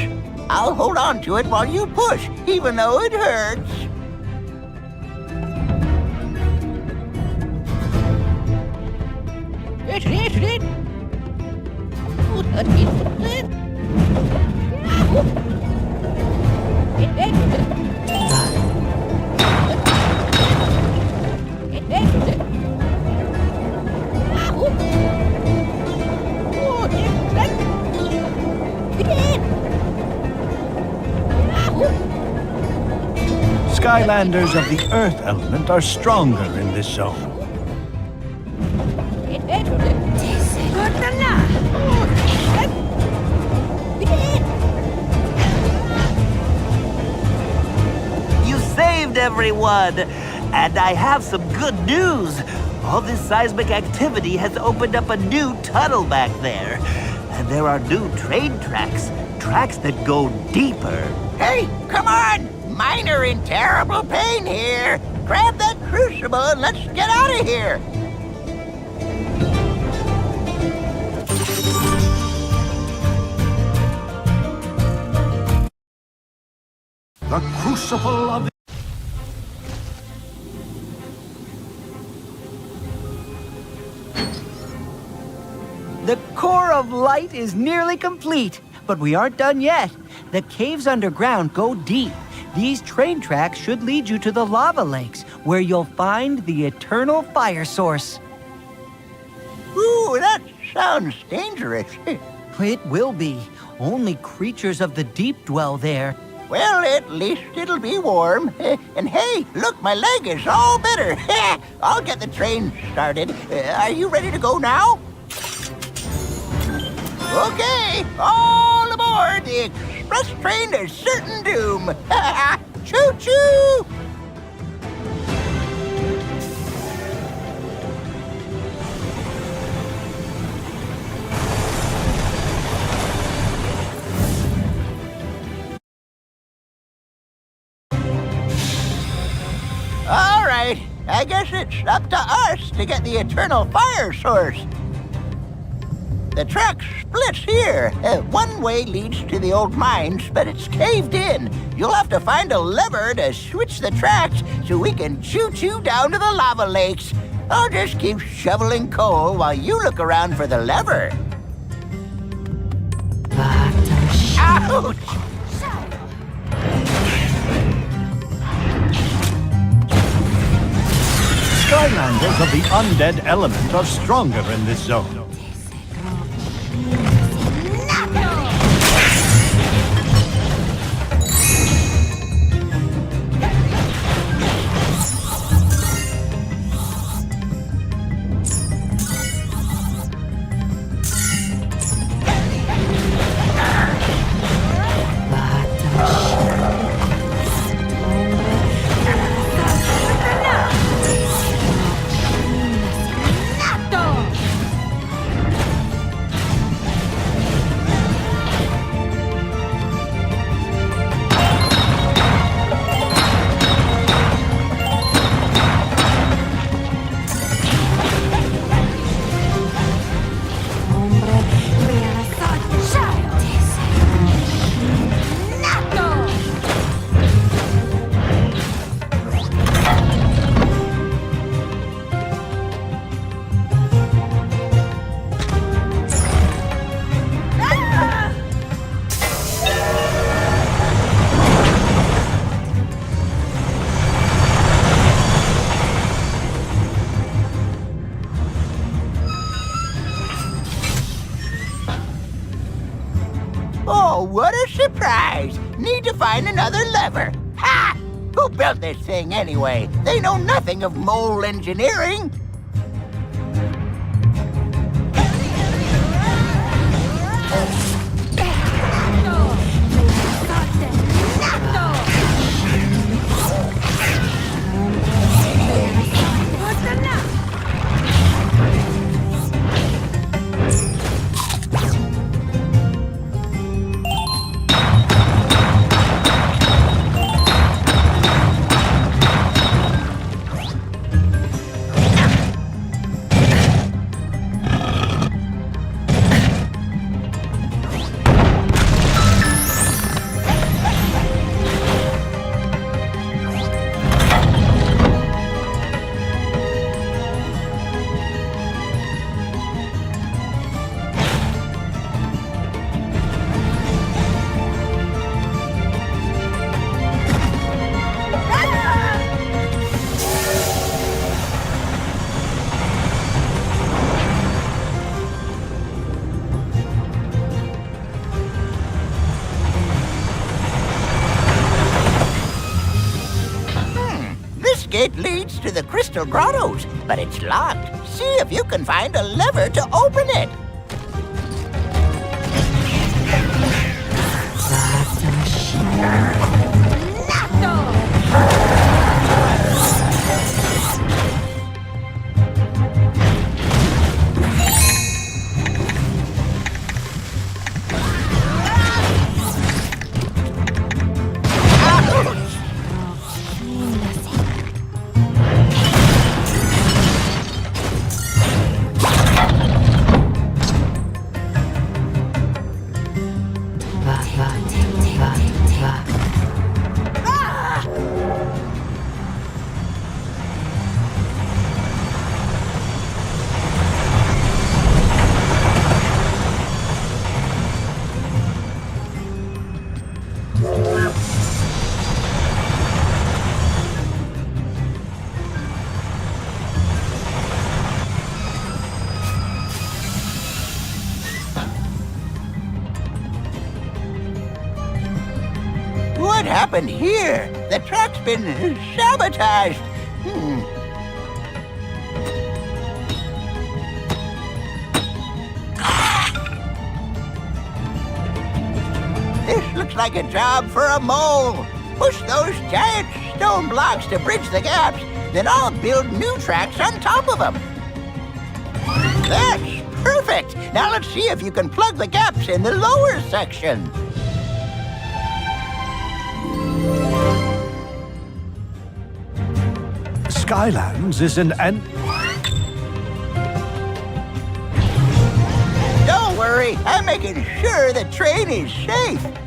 I'll hold on to it while you push, even though it hurts. Skylanders of the Earth element are stronger in this zone. You saved everyone! And I have some good news! All this seismic activity has opened up a new tunnel back there. And there are new train tracks that go deeper. Hey, come on! Miner in terrible pain here. Grab that Crucible and let's get out of here. The Crucible of the... The core of light is nearly complete, but we aren't done yet. The caves underground go deep. These train tracks should lead you to the lava lakes, where you'll find the eternal fire source. Ooh, that sounds dangerous. It will be. Only creatures of the deep dwell there. Well, at least it'll be warm. And hey, look, my leg is all better. I'll get the train started. Are you ready to go now? Okay, all aboard the express train to certain doom. Choo-choo! All right, I guess it's up to us to get the eternal fire source. The track splits here. One way leads to the old mines, but it's caved in. You'll have to find a lever to switch the tracks so we can choo-choo down to the lava lakes. I'll just keep shoveling coal while you look around for the lever. Ouch! Skylanders of the undead element are stronger in this zone. Oh, what a surprise! Need to find another lever. Ha! Who built this thing anyway? They know nothing of mole engineering. gate leads to the Crystal Grottos, but it's locked. See if you can find a lever to open it. What happened here? The track's been sabotaged. This looks like a job for a mole. Push those giant stone blocks to bridge the gaps, then I'll build new tracks on top of them. That's perfect. Now let's see if you can plug the gaps in the lower section. Skylands is an Don't worry, I'm making sure the train is safe.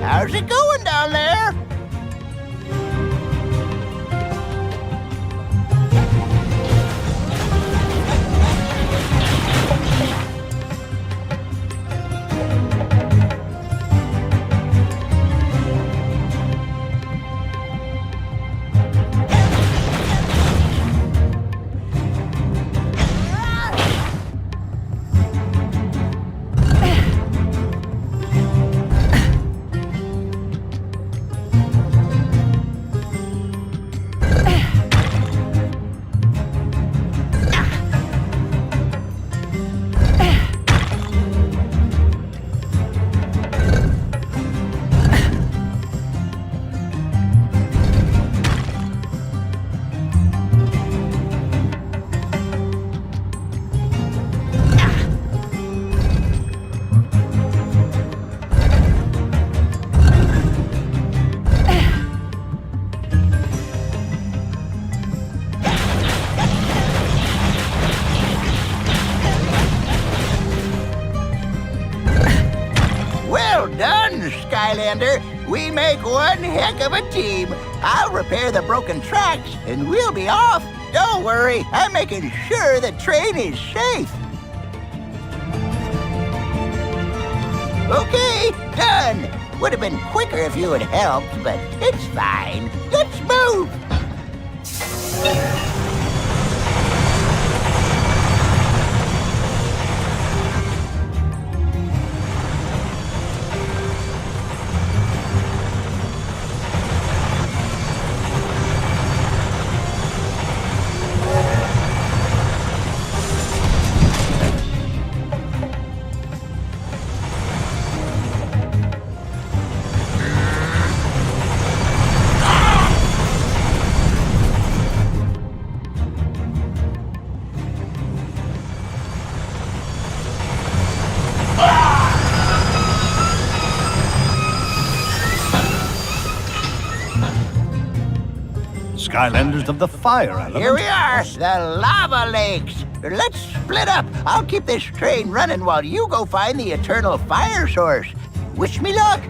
How's it going down there? Well done, Skylander. We make one heck of a team. I'll repair the broken tracks and we'll be off. Don't worry, I'm making sure the train is safe. Okay, done. Would have been quicker if you had helped, but it's fine. Let's move! Skylanders of the fire element. Here we are, the lava lakes. Let's split up. I'll keep this train running while you go find the eternal fire source. Wish me luck.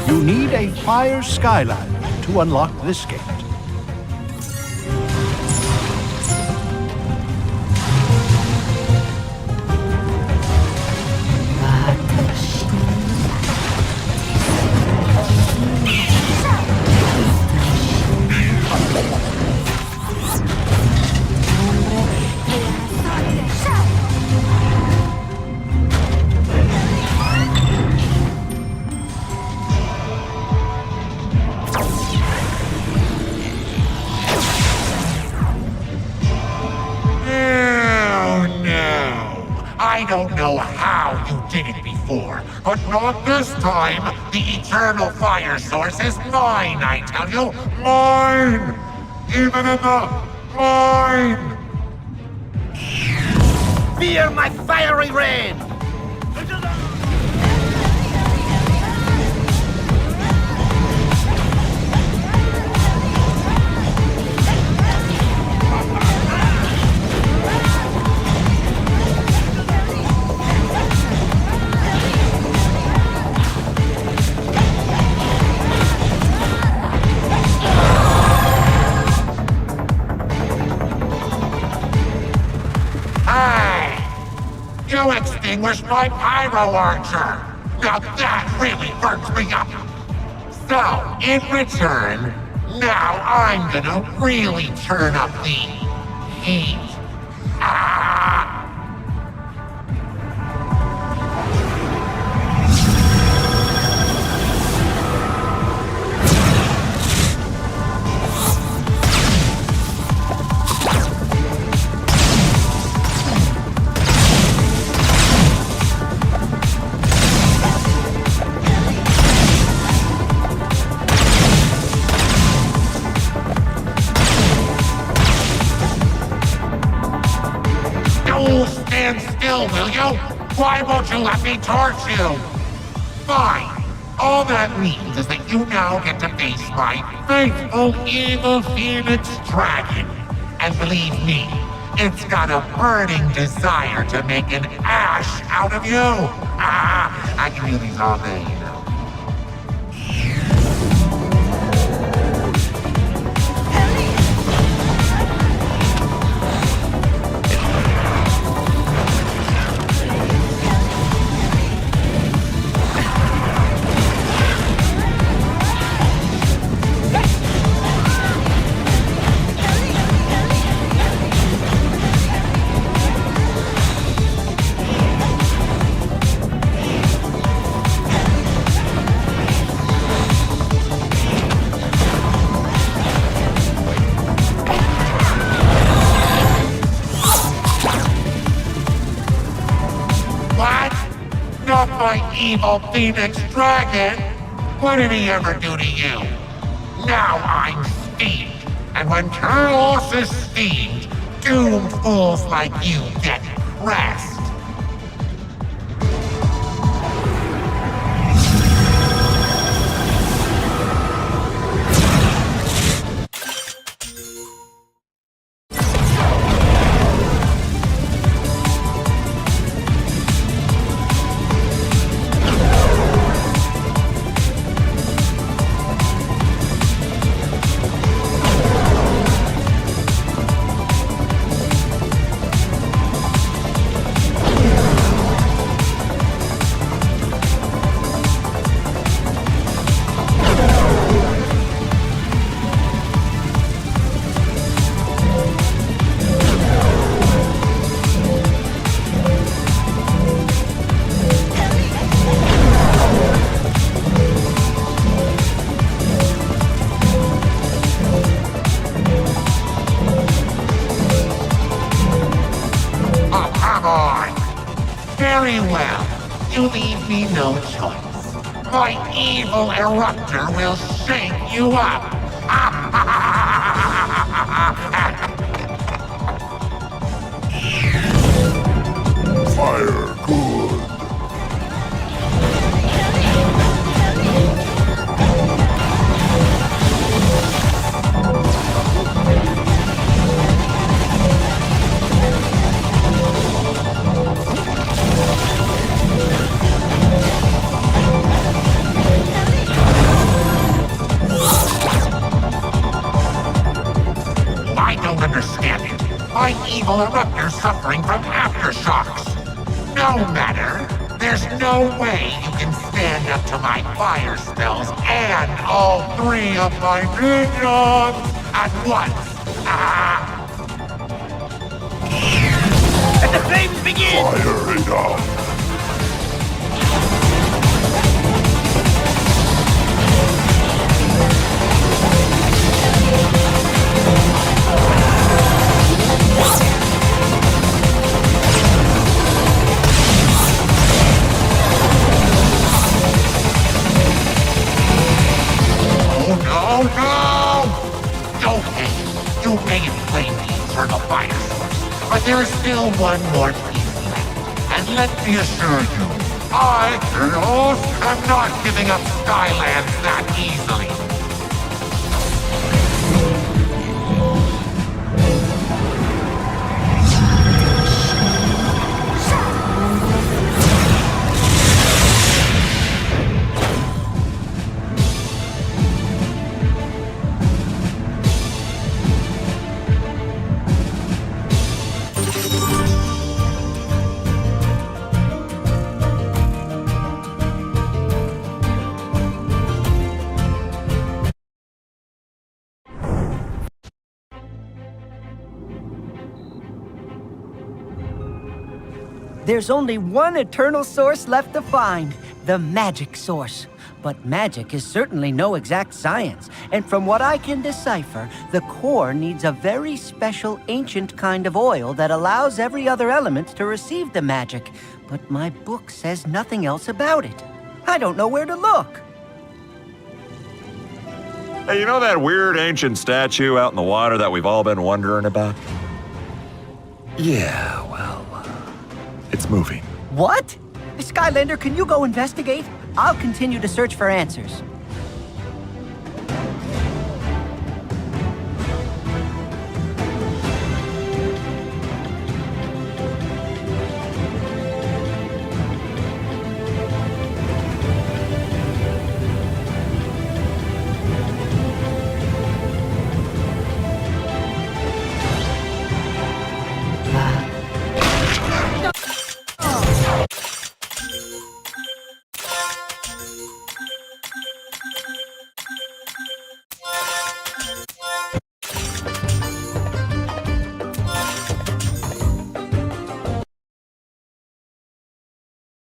You need a fire Skylander to unlock this gate. I don't know how you did it before, but not this time. The eternal fire source is mine, I tell you. Mine! Even in the mine! Fear my fiery rain! You extinguished my pyro archer! Now that really burns me up! So, in return, now I'm gonna really turn up the heat. Stand still, will you? Why won't you let me torch you? Fine. All that means is that you now get to face my faithful evil Phoenix Dragon. And believe me, it's got a burning desire to make an ash out of you. I can do these all day, you know. stop my evil Phoenix Dragon? What did he ever do to you? Now I'm steamed, and when Turles is steamed, doomed fools like you get rest. Very well. You leave me no choice. My evil eruptor will shake you up. Fire good. I don't understand it. My evil eruptor's suffering from aftershocks. No matter. There's no way you can stand up to my fire spells and all three of my minions at once. Let the flames begin! Fire it up. Oh no! Okay, you may blame me for the fire source, but there is still one more piece left. And let me assure you, I, Turles, am not giving up Skyland that easily. There's only one eternal source left to find, the magic source. But magic is certainly no exact science, and from what I can decipher, the core needs a very special ancient kind of oil that allows every other element to receive the magic. But my book says nothing else about it. I don't know where to look. Hey, you know that weird ancient statue out in the water that we've all been wondering about? Yeah, well, it's moving. What? Skylander, can you go investigate? I'll continue to search for answers.